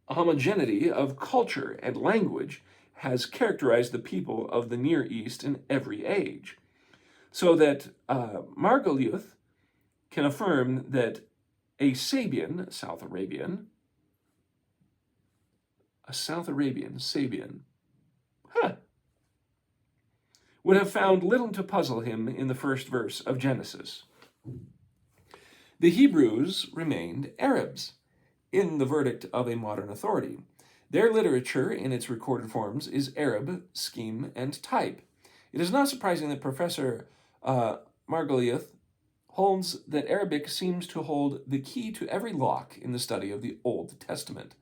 homogeneity of culture and language has characterized the people of the Near East in every age, so that Margoliouth can affirm that a Sabian, Sabian, would have found little to puzzle him in the first verse of Genesis. The Hebrews remained Arabs, in the verdict of a modern authority. Their literature, in its recorded forms, is Arab, scheme, and type. It is not surprising that Professor Margoliouth holds that Arabic seems to hold the key to every lock in the study of the Old Testament.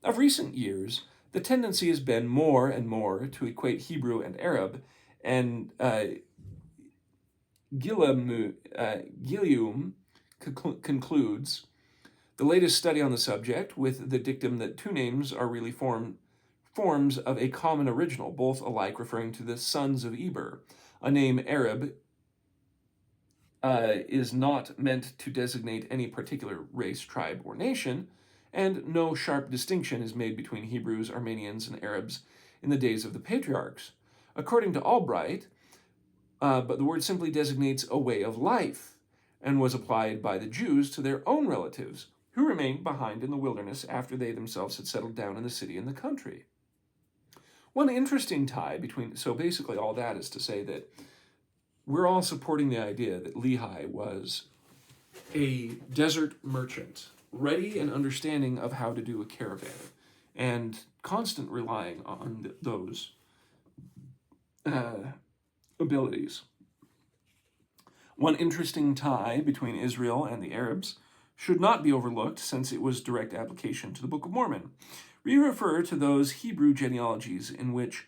Of recent years, the tendency has been more and more to equate Hebrew and Arab, and Gilliam concludes the latest study on the subject with the dictum that two names are really forms of a common original, both alike referring to the sons of Eber. A name Arab is not meant to designate any particular race, tribe, or nation, and no sharp distinction is made between Hebrews, Armenians, and Arabs in the days of the patriarchs. According to Albright, but the word simply designates a way of life, and was applied by the Jews to their own relatives, who remained behind in the wilderness after they themselves had settled down in the city and the country. One interesting tie between, so basically all that is to say that we're all supporting the idea that Lehi was a desert merchant, ready and understanding of how to do a caravan, and constant relying on those abilities. One interesting tie between Israel and the Arabs should not be overlooked, since it was direct application to the Book of Mormon. We refer to those Hebrew genealogies in which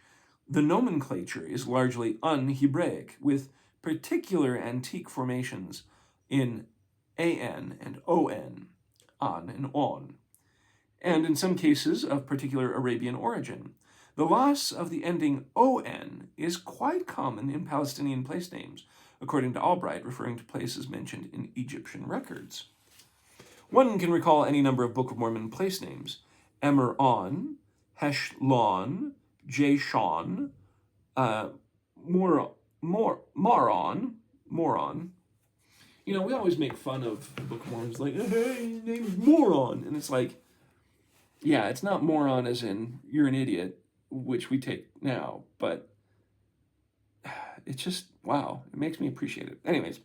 the nomenclature is largely un-Hebraic, with particular antique formations in an and on, and on, and in some cases of particular Arabian origin. The loss of the ending on is quite common in Palestinian place names, according to Albright, referring to places mentioned in Egyptian records. One can recall any number of Book of Mormon place names: Emer-on, Heshlon, Jashon, Moron. You know, we always make fun of the Book of Mormon. It's like, hey, his name is Moron. And it's like, yeah, it's not moron as in you're an idiot, which we take now, but it's just, wow, it makes me appreciate it. Anyways,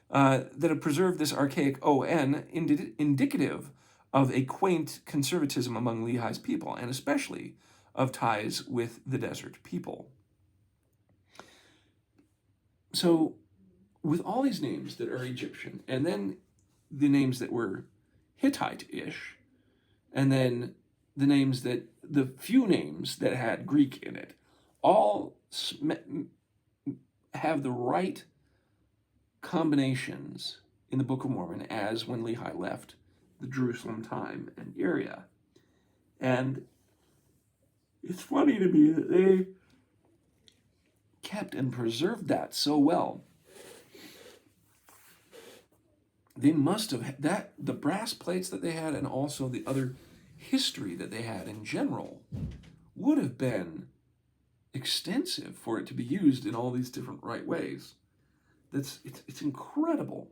that have preserved this archaic on indicative of a quaint conservatism among Lehi's people, and especially of ties with the desert people. So, with all these names that are Egyptian, and then the names that were Hittite-ish, and then the few names that had Greek in it, all have the right combinations in the Book of Mormon as when Lehi left the Jerusalem time and area. And it's funny to me that they kept and preserved that so well. They must have had that, the brass plates that they had, and also the other history that they had in general, would have been extensive for it to be used in all these different right ways. It's incredible.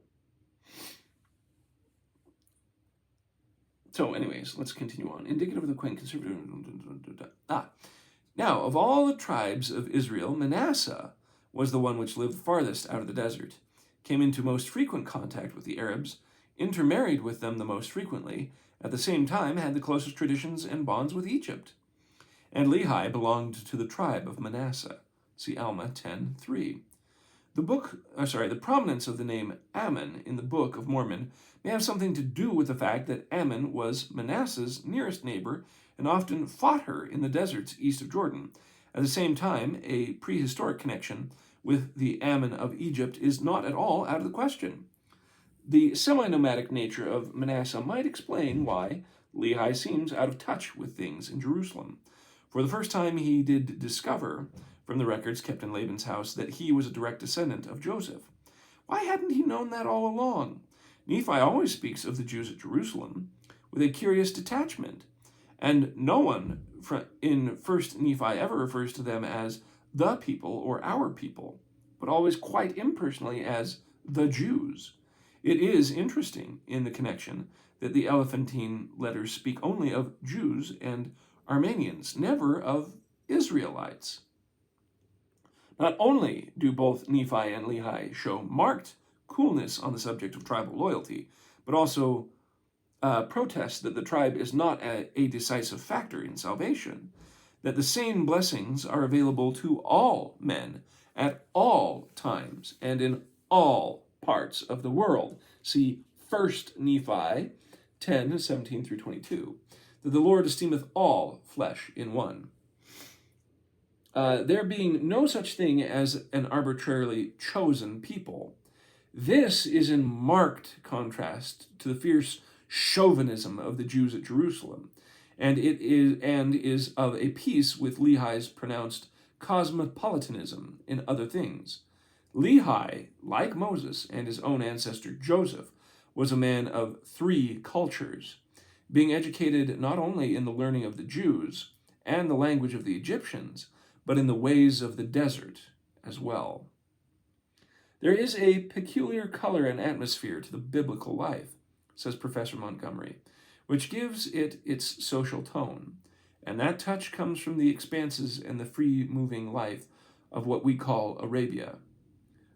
So anyways, let's continue on. Indicative of the quaint conservative. Now, of all the tribes of Israel, Manasseh was the one which lived farthest out of the desert, came into most frequent contact with the Arabs, intermarried with them the most frequently, at the same time had the closest traditions and bonds with Egypt. And Lehi belonged to the tribe of Manasseh. See Alma 10:3. The prominence of the name Ammon in the Book of Mormon may have something to do with the fact that Ammon was Manasseh's nearest neighbor and often fought her in the deserts east of Jordan. At the same time, a prehistoric connection with the Ammon of Egypt is not at all out of the question. The semi-nomadic nature of Manasseh might explain why Lehi seems out of touch with things in Jerusalem. For the first time, he did discover from the records kept in Laban's house that he was a direct descendant of Joseph. Why hadn't he known that all along? Nephi always speaks of the Jews at Jerusalem with a curious detachment, And no one in 1st Nephi ever refers to them as the people or our people, but always quite impersonally as the Jews. It is interesting in the connection that the Elephantine letters speak only of Jews and Armenians, never of Israelites. Not only do both Nephi and Lehi show marked coolness on the subject of tribal loyalty, but also protest that the tribe is not a decisive factor in salvation, that the same blessings are available to all men at all times and in all parts of the world. See 1 Nephi 10, 17 through 22. That the Lord esteemeth all flesh in one. There being no such thing as an arbitrarily chosen people. This is in marked contrast to the fierce chauvinism of the Jews at Jerusalem, and is of a piece with Lehi's pronounced cosmopolitanism in other things. Lehi, like Moses and his own ancestor Joseph, was a man of 3 cultures, being educated not only in the learning of the Jews and the language of the Egyptians, but in the ways of the desert as well. There is a peculiar color and atmosphere to the biblical life, says Professor Montgomery, which gives it its social tone, and that touch comes from the expanses and the free-moving life of what we call Arabia.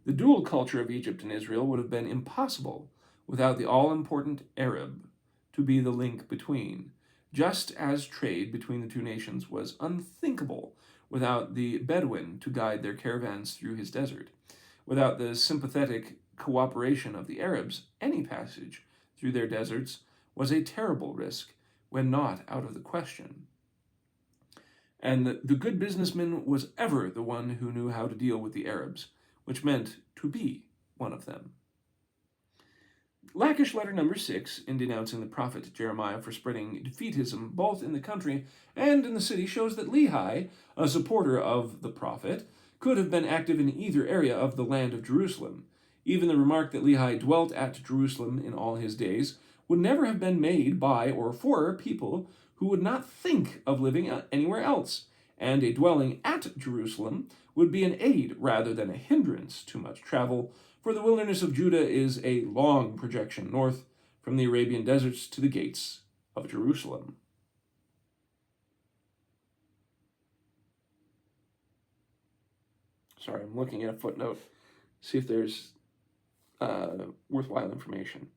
The dual culture of Egypt and Israel would have been impossible without the all-important Arab to be the link between, just as trade between the two nations was unthinkable without the Bedouin to guide their caravans through his desert. Without the sympathetic cooperation of the Arabs, any passage through their deserts was a terrible risk when not out of the question. And the good businessman was ever the one who knew how to deal with the Arabs, which meant to be one of them. Lachish letter number 6, in denouncing the prophet Jeremiah for spreading defeatism both in the country and in the city, shows that Lehi, a supporter of the prophet, could have been active in either area of the land of Jerusalem. Even the remark that Lehi dwelt at Jerusalem in all his days would never have been made by or for people who would not think of living anywhere else, and a dwelling at Jerusalem would be an aid rather than a hindrance to much travel, for the wilderness of Judah is a long projection north from the Arabian deserts to the gates of Jerusalem. Sorry, I'm looking at a footnote, see if there's worthwhile information.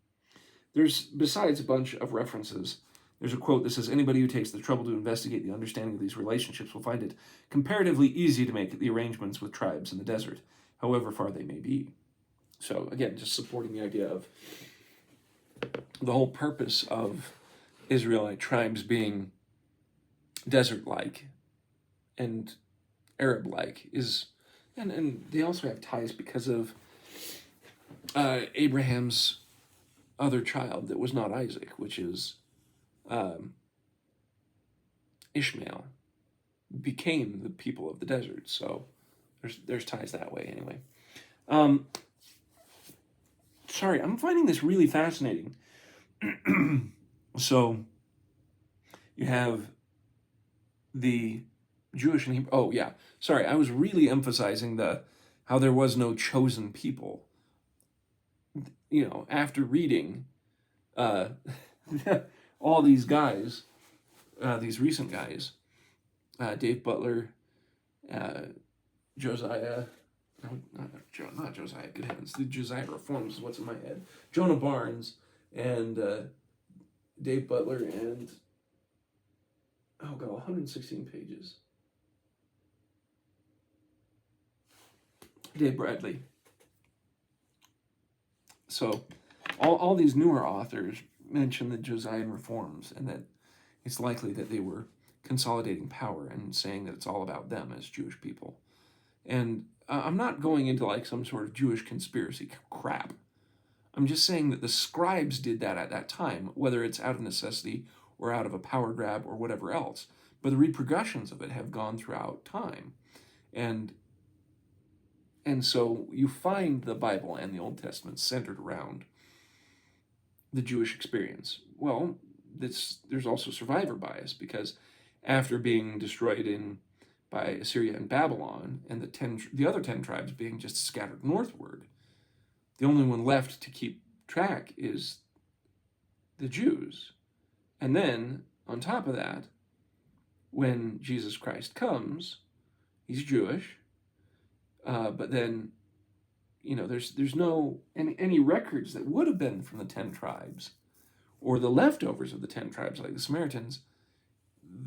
There's, besides a bunch of references, there's a quote that says, "Anybody who takes the trouble to investigate the understanding of these relationships will find it comparatively easy to make the arrangements with tribes in the desert, however far they may be." So again, just supporting the idea of the whole purpose of Israelite tribes being desert-like and Arab-like is, and they also have ties because of Abraham's other child that was not Isaac, which is Ishmael, became the people of the desert. So there's ties that way anyway. Sorry, I'm finding this really fascinating. So you have the Jewish and Hebrew. Oh yeah, sorry, I was really emphasizing how there was no chosen people. You know, after reading all these guys, these recent guys, Dave Butler, Josiah, not Josiah, good heavens, the Josiah Reforms is what's in my head, Jonah Barnes, and Dave Butler, and, oh god, 116 pages. Dave Bradley. So, all these newer authors mention the Josiah Reforms, and that it's likely that they were consolidating power and saying that it's all about them as Jewish people. And I'm not going into like some sort of Jewish conspiracy crap. I'm just saying that the scribes did that at that time, whether it's out of necessity or out of a power grab or whatever else. But the repercussions of it have gone throughout time. And so you find the Bible and the Old Testament centered around the Jewish experience. Well, there's also survivor bias, because after being destroyed by Assyria and Babylon, and the other 10 tribes being just scattered northward, the only one left to keep track is the Jews. And then, on top of that, when Jesus Christ comes, he's Jewish, but then, there's no any records that would have been from the 10 tribes, or the leftovers of the 10 tribes, like the Samaritans.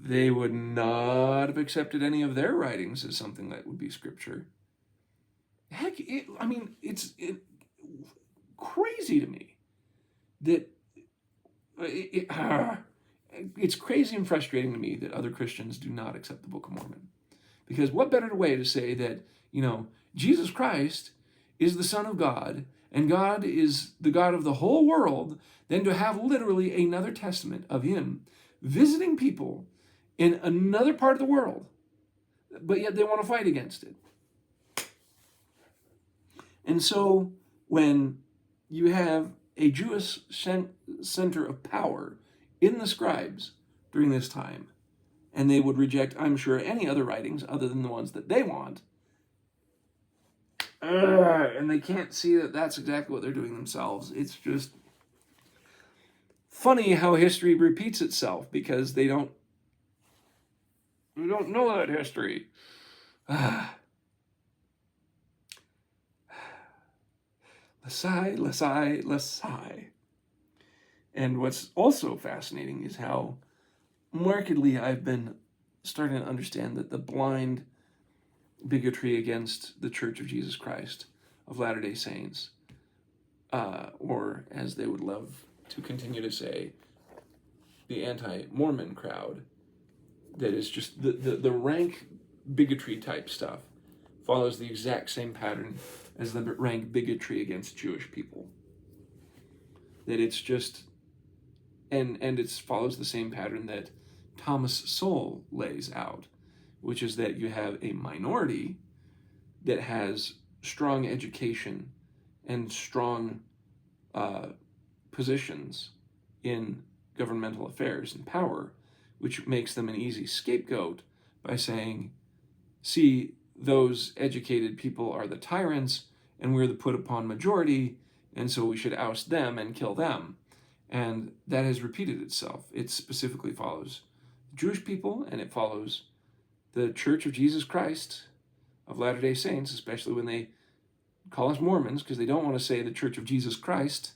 They would not have accepted any of their writings as something that would be scripture. Heck, it's crazy to me that it's crazy and frustrating to me that other Christians do not accept the Book of Mormon. Because what better way to say that, Jesus Christ is the Son of God, and God is the God of the whole world, than to have literally another testament of him visiting people in another part of the world, but yet they want to fight against it. And so when you have a Jewish center of power in the scribes during this time, and they would reject, I'm sure, any other writings other than the ones that they want, and they can't see that that's exactly what they're doing themselves. It's just funny how history repeats itself, because we don't know that history. Lehi. And what's also fascinating is how markedly I've been starting to understand that the blind bigotry against the Church of Jesus Christ of Latter-day Saints, or as they would love to continue to say, the anti-Mormon crowd, that is just the rank bigotry type stuff, follows the exact same pattern as the rank bigotry against Jewish people. That it's just, and it follows the same pattern that Thomas Sowell lays out, which is that you have a minority that has strong education and strong positions in governmental affairs and power, which makes them an easy scapegoat by saying, see, those educated people are the tyrants, and we're the put upon majority, and so we should oust them and kill them. And that has repeated itself. It specifically follows Jewish people, and it follows the Church of Jesus Christ of Latter-day Saints, especially when they call us Mormons, because they don't want to say the Church of Jesus Christ,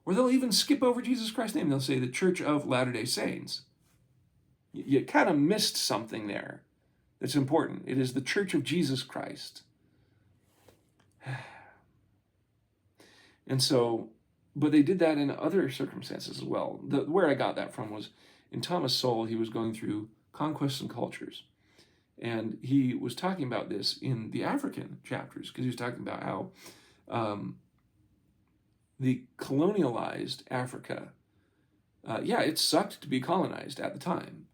or they'll even skip over Jesus Christ's name. They'll say the Church of Latter-day Saints. You kind of missed something there that's important. It is the Church of Jesus Christ. And so, but they did that in other circumstances as well. Where I got that from was in Thomas Sowell. He was going through Conquests and Cultures, and he was talking about this in the African chapters, because he was talking about how the colonialized Africa, it sucked to be colonized at the time,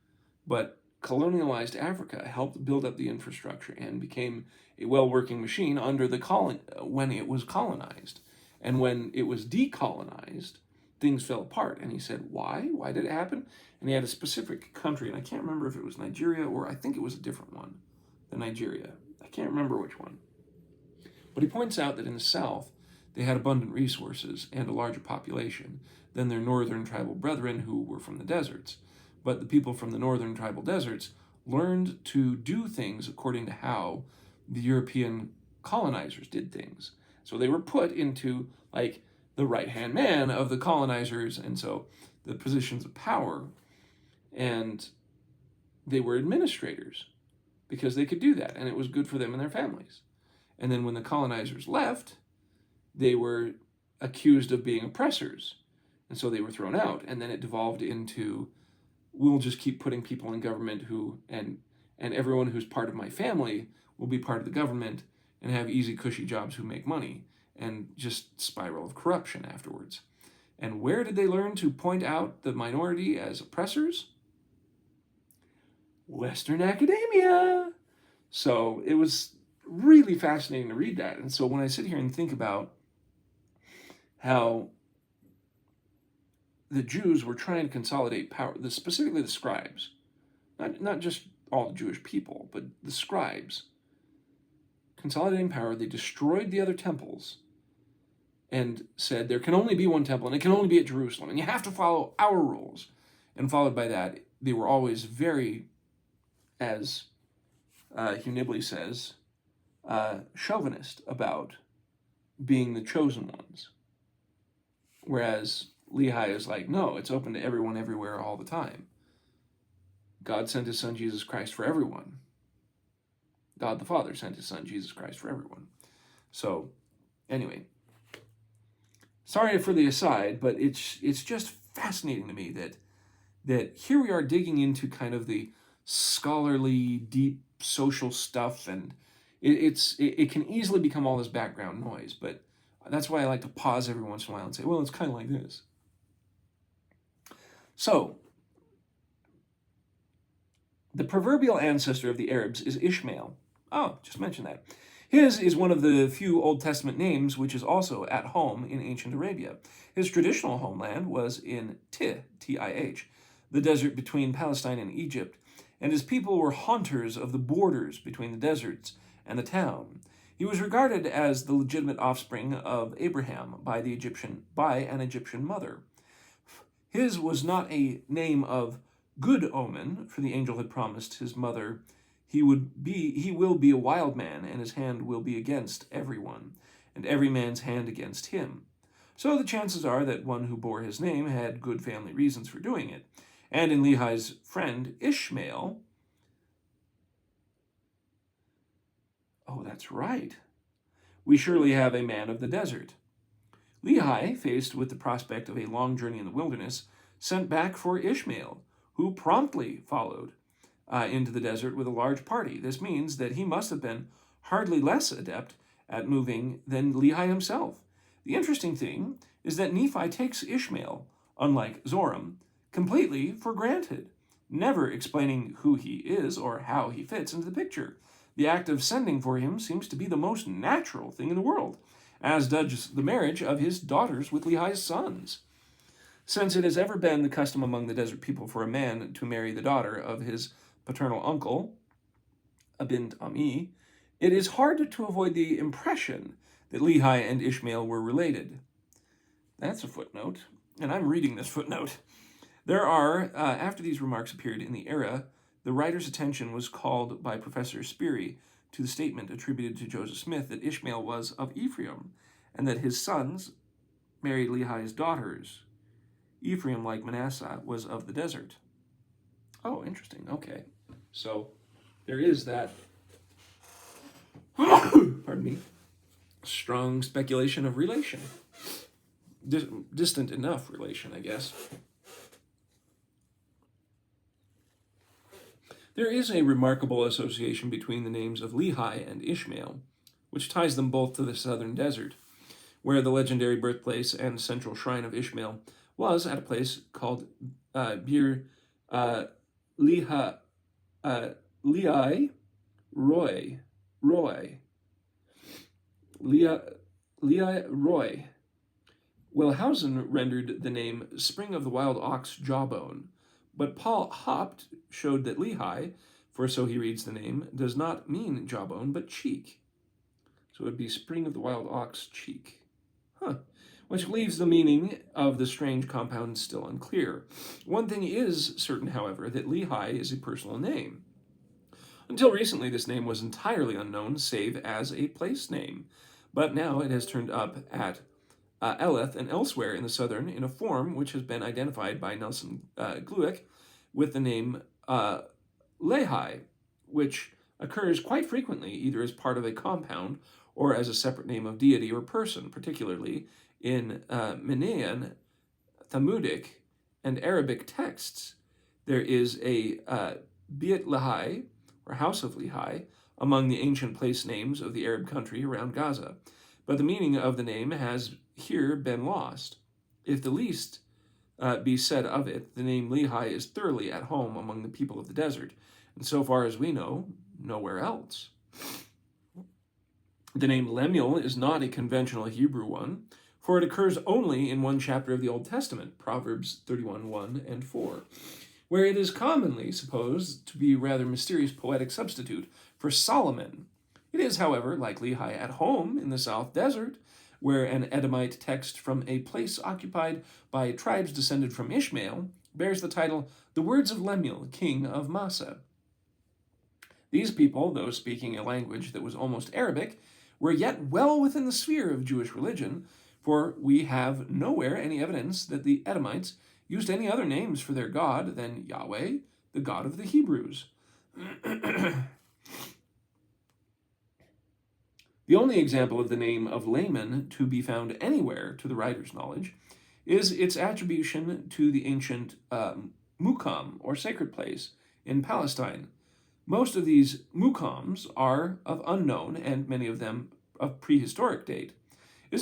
but colonialized Africa helped build up the infrastructure and became a well-working machine under when it was colonized. And when it was decolonized, things fell apart. And he said, why? Why did it happen? And he had a specific country, and I can't remember if it was Nigeria, or I think it was a different one than Nigeria. I can't remember which one. But he points out that in the South, they had abundant resources and a larger population than their northern tribal brethren who were from the deserts. But the people from the northern tribal deserts learned to do things according to how the European colonizers did things. So they were put into, like, the right-hand man of the colonizers, and so the positions of power, and they were administrators because they could do that, and it was good for them and their families. And then when the colonizers left, they were accused of being oppressors, and so they were thrown out. And then it devolved into, we'll just keep putting people in government and everyone who's part of my family will be part of the government and have easy, cushy jobs who make money, and just spiral of corruption afterwards. And where did they learn to point out the minority as oppressors? Western academia. So it was really fascinating to read that. And so when I sit here and think about how the Jews were trying to consolidate power, specifically the scribes, not just all the Jewish people, but the scribes. Consolidating power, they destroyed the other temples and said there can only be one temple, and it can only be at Jerusalem, and you have to follow our rules. And followed by that, they were always very, as Hugh Nibley says, chauvinist about being the chosen ones. Whereas Lehi is like, no, it's open to everyone, everywhere, all the time. God sent his son, Jesus Christ, for everyone. God the Father sent his son, Jesus Christ, for everyone. So, anyway, sorry for the aside, but it's just fascinating to me that here we are digging into kind of the scholarly, deep social stuff, and it can easily become all this background noise, but that's why I like to pause every once in a while and say, well, it's kind of like this. So, the proverbial ancestor of the Arabs is Ishmael. Oh, just mentioned that. His is one of the few Old Testament names which is also at home in ancient Arabia. His traditional homeland was in Tih, T-I-H, the desert between Palestine and Egypt, and his people were haunters of the borders between the deserts and the town. He was regarded as the legitimate offspring of Abraham by an Egyptian mother. His was not a name of good omen, for the angel had promised his mother, he will be a wild man, and his hand will be against everyone, and every man's hand against him. So the chances are that one who bore his name had good family reasons for doing it. And in Lehi's friend Ishmael, oh, that's right, we surely have a man of the desert. Lehi, faced with the prospect of a long journey in the wilderness, sent back for Ishmael, who promptly followed into the desert with a large party. This means that he must have been hardly less adept at moving than Lehi himself. The interesting thing is that Nephi takes Ishmael, unlike Zoram, completely for granted, never explaining who he is or how he fits into the picture. The act of sending for him seems to be the most natural thing in the world, as does the marriage of his daughters with Lehi's sons. Since it has ever been the custom among the desert people for a man to marry the daughter of his paternal uncle, Abint Ami, it is hard to avoid the impression that Lehi and Ishmael were related. That's a footnote, and I'm reading this footnote. There are, after these remarks appeared in the era, the writer's attention was called by Professor Speary to the statement attributed to Joseph Smith that Ishmael was of Ephraim, and that his sons married Lehi's daughters. Ephraim, like Manasseh, was of the desert. Oh, interesting. Okay. So there is that, pardon me, strong speculation of relation. Distant enough relation, I guess. There is a remarkable association between the names of Lehi and Ishmael, which ties them both to the southern desert, where the legendary birthplace and central shrine of Ishmael was at a place called Bir Lehi Roy. Wellhausen rendered the name Spring of the Wild Ox Jawbone, but Paul Hopt showed that Lehi, for so he reads the name, does not mean jawbone, but cheek. So it would be Spring of the Wild Ox Cheek. Which leaves the meaning of the strange compound still unclear. One thing is certain, however, that Lehi is a personal name. Until recently, this name was entirely unknown, save as a place name. But now it has turned up at Eleth and elsewhere in the southern in a form which has been identified by Nelson Glueck with the name Lehi, which occurs quite frequently either as part of a compound or as a separate name of deity or person, particularly in Minyan, Talmudic, and Arabic texts. There is a Beit Lehi, or House of Lehi, among the ancient place names of the Arab country around Gaza, but the meaning of the name has here been lost. If the least be said of it, the name Lehi is thoroughly at home among the people of the desert, and so far as we know, nowhere else. The name Lemuel is not a conventional Hebrew one, for it occurs only in one chapter of the Old Testament, Proverbs 31:1 and 4, where it is commonly supposed to be a rather mysterious poetic substitute for Solomon. It is, however, like Lehi at home in the South Desert, where an Edomite text from a place occupied by tribes descended from Ishmael bears the title, The Words of Lemuel, King of Massa. These people, though speaking a language that was almost Arabic, were yet well within the sphere of Jewish religion, for we have nowhere any evidence that the Edomites used any other names for their God than Yahweh, the God of the Hebrews. The only example of the name of Laman to be found anywhere, to the writer's knowledge, is its attribution to the ancient Mukam, or sacred place, in Palestine. Most of these Mukams are of unknown, and many of them of prehistoric date. In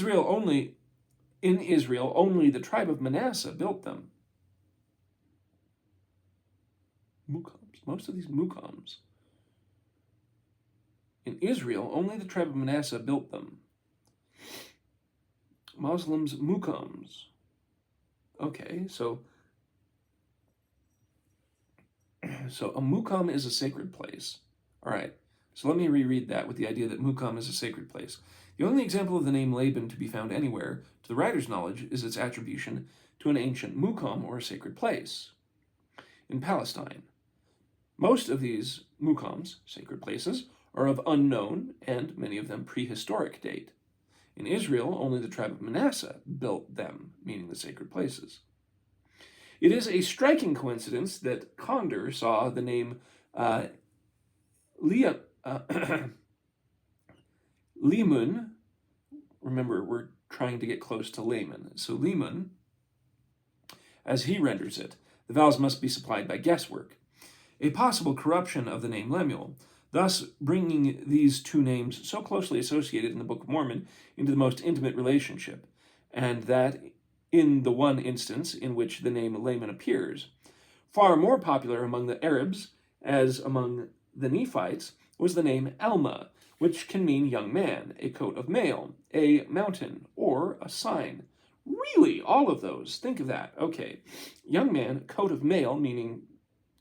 Israel, only the tribe of Manasseh built them. Mukams, most of these Mukams. In Israel, only the tribe of Manasseh built them. Muslims, Mukams. Okay, so a Mukam is a sacred place. All right, so let me reread that with the idea that Mukam is a sacred place. The only example of the name Laban to be found anywhere, to the writer's knowledge, is its attribution to an ancient Mukam, or sacred place, in Palestine. Most of these Mukams, sacred places, are of unknown, and many of them prehistoric date. In Israel, only the tribe of Manasseh built them, meaning the sacred places. It is a striking coincidence that Condor saw the name Limun. Remember, we're trying to get close to Laman. So Limun, as he renders it, the vowels must be supplied by guesswork. A possible corruption of the name Lemuel, thus bringing these two names so closely associated in the Book of Mormon into the most intimate relationship, and that in the one instance in which the name Laman appears. Far more popular among the Arabs, as among the Nephites, was the name Elma, which can mean young man, a coat of mail, a mountain, or a sign. Really, all of those. Think of that. Okay, young man, coat of mail, meaning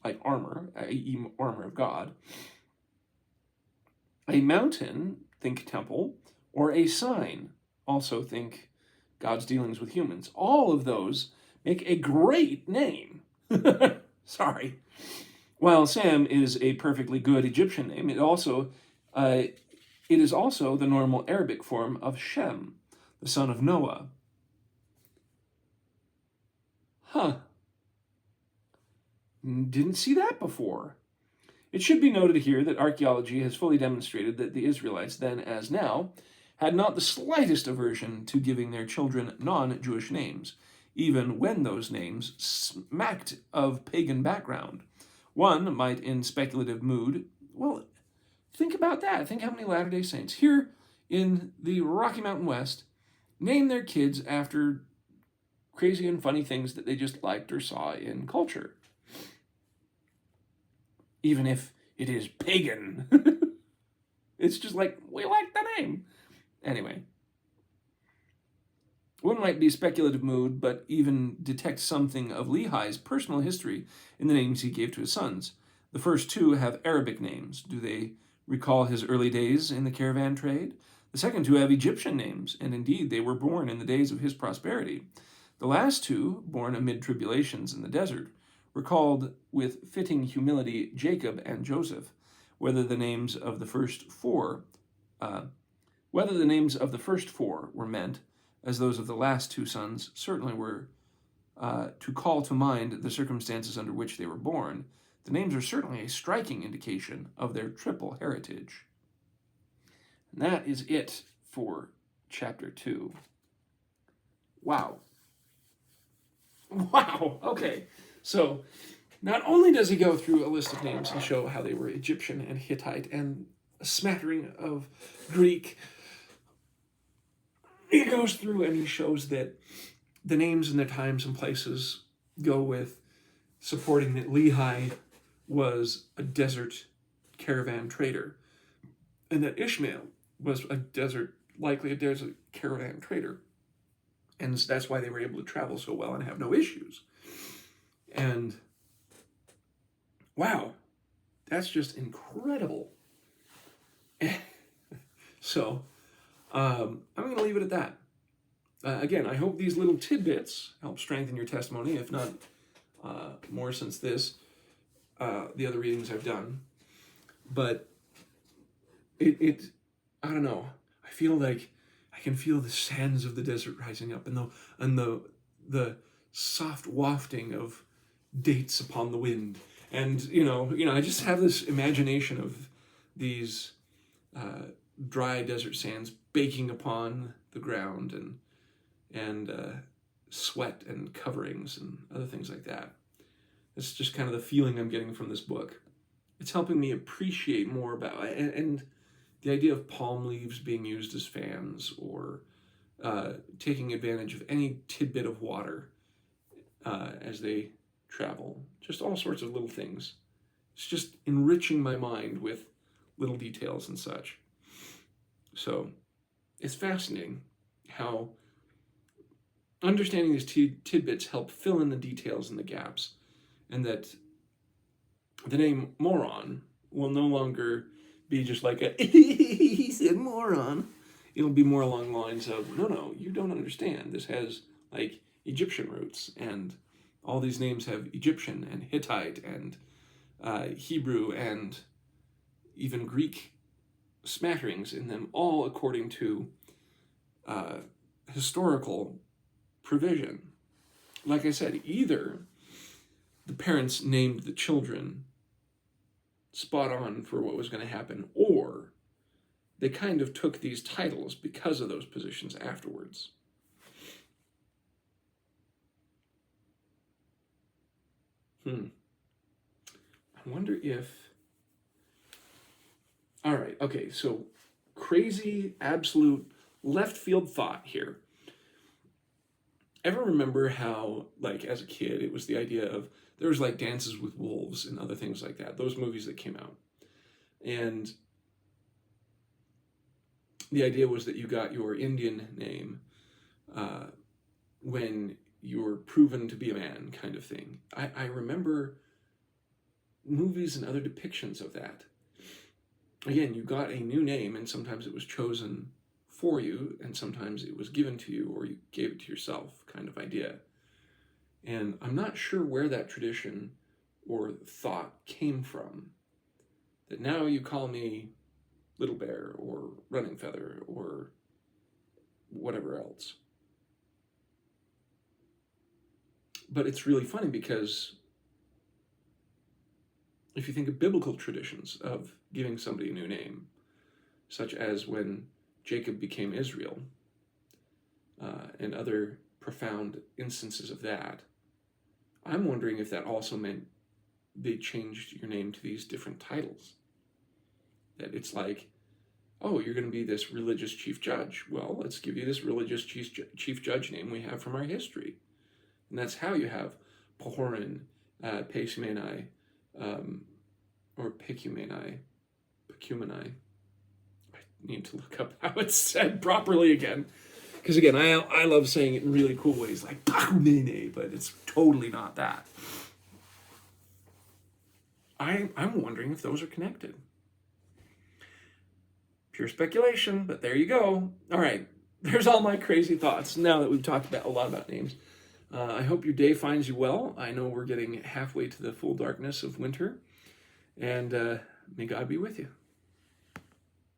like armor, i.e. armor of God. A mountain, think temple, or a sign, also think God's dealings with humans. All of those make a great name. Sorry. While Sam is a perfectly good Egyptian name, it is also the normal Arabic form of Shem, the son of Noah. Huh. Didn't see that before. It should be noted here that archaeology has fully demonstrated that the Israelites, then as now, had not the slightest aversion to giving their children non-Jewish names, even when those names smacked of pagan background. One might, in speculative mood, well, think about that. Think how many Latter-day Saints here in the Rocky Mountain West name their kids after crazy and funny things that they just liked or saw in culture. Even if it is pagan. It's just like, we like the name. Anyway. One might be speculative mood, but even detect something of Lehi's personal history in the names he gave to his sons. The first two have Arabic names. Do they recall his early days in the caravan trade? The second two have Egyptian names, and indeed they were born in the days of his prosperity. The last two, born amid tribulations in the desert, were called with fitting humility Jacob and Joseph. Whether the names of the first four were meant as those of the last two sons certainly were to call to mind the circumstances under which they were born. The names are certainly a striking indication of their triple heritage. And that is it for chapter 2. Wow. Wow, okay. So, not only does he go through a list of names and show how they were Egyptian and Hittite and a smattering of Greek, he goes through and he shows that the names and the times and places go with supporting that Lehi was a desert caravan trader, and that Ishmael was likely a desert caravan trader. And that's why they were able to travel so well and have no issues. And wow, that's just incredible. So I'm going to leave it at that. Again, I hope these little tidbits help strengthen your testimony, if not more since the other readings I've done. But I don't know. I feel like I can feel the sands of the desert rising up, and the soft wafting of dates upon the wind, and I just have this imagination of these dry desert sands baking upon the ground, and sweat and coverings and other things like that. It's just kind of the feeling I'm getting from this book. It's helping me appreciate more about and the idea of palm leaves being used as fans, or taking advantage of any tidbit of water as they travel. Just all sorts of little things. It's just enriching my mind with little details and such. So it's fascinating how understanding these tidbits help fill in the details and the gaps, and that the name moron will no longer be just like a he said moron. It'll be more along the lines of, no, you don't understand. This has like Egyptian roots, and all these names have Egyptian and Hittite and Hebrew and even Greek smatterings in them, all according to historical provision. Like I said, either the parents named the children spot on for what was going to happen, or they kind of took these titles because of those positions afterwards. I wonder if... All right, okay, so crazy, absolute left field thought here. Ever remember how, like, as a kid, it was the idea of, there was like Dances with Wolves and other things like that, those movies that came out. And the idea was that you got your Indian name when you were proven to be a man, kind of thing. I remember movies and other depictions of that. Again, you got a new name, and sometimes it was chosen for you, and sometimes it was given to you, or you gave it to yourself, kind of idea. And I'm not sure where that tradition or thought came from, that now you call me Little Bear or Running Feather or whatever else. But it's really funny because if you think of biblical traditions of giving somebody a new name, such as when Jacob became Israel, and other profound instances of that, I'm wondering if that also meant they changed your name to these different titles. That it's like, oh, you're going to be this religious chief judge. Well, let's give you this religious chief judge name we have from our history. And that's how you have Pahoran, Peisumenai, or Pecumeni. I need to look up how it's said properly again. Because again, I love saying it in really cool ways, like Pacumene, but it's totally not that. I'm wondering if those are connected. Pure speculation, but there you go. All right, there's all my crazy thoughts now that we've talked about a lot about names. I hope your day finds you well. I know we're getting halfway to the full darkness of winter, and may God be with you.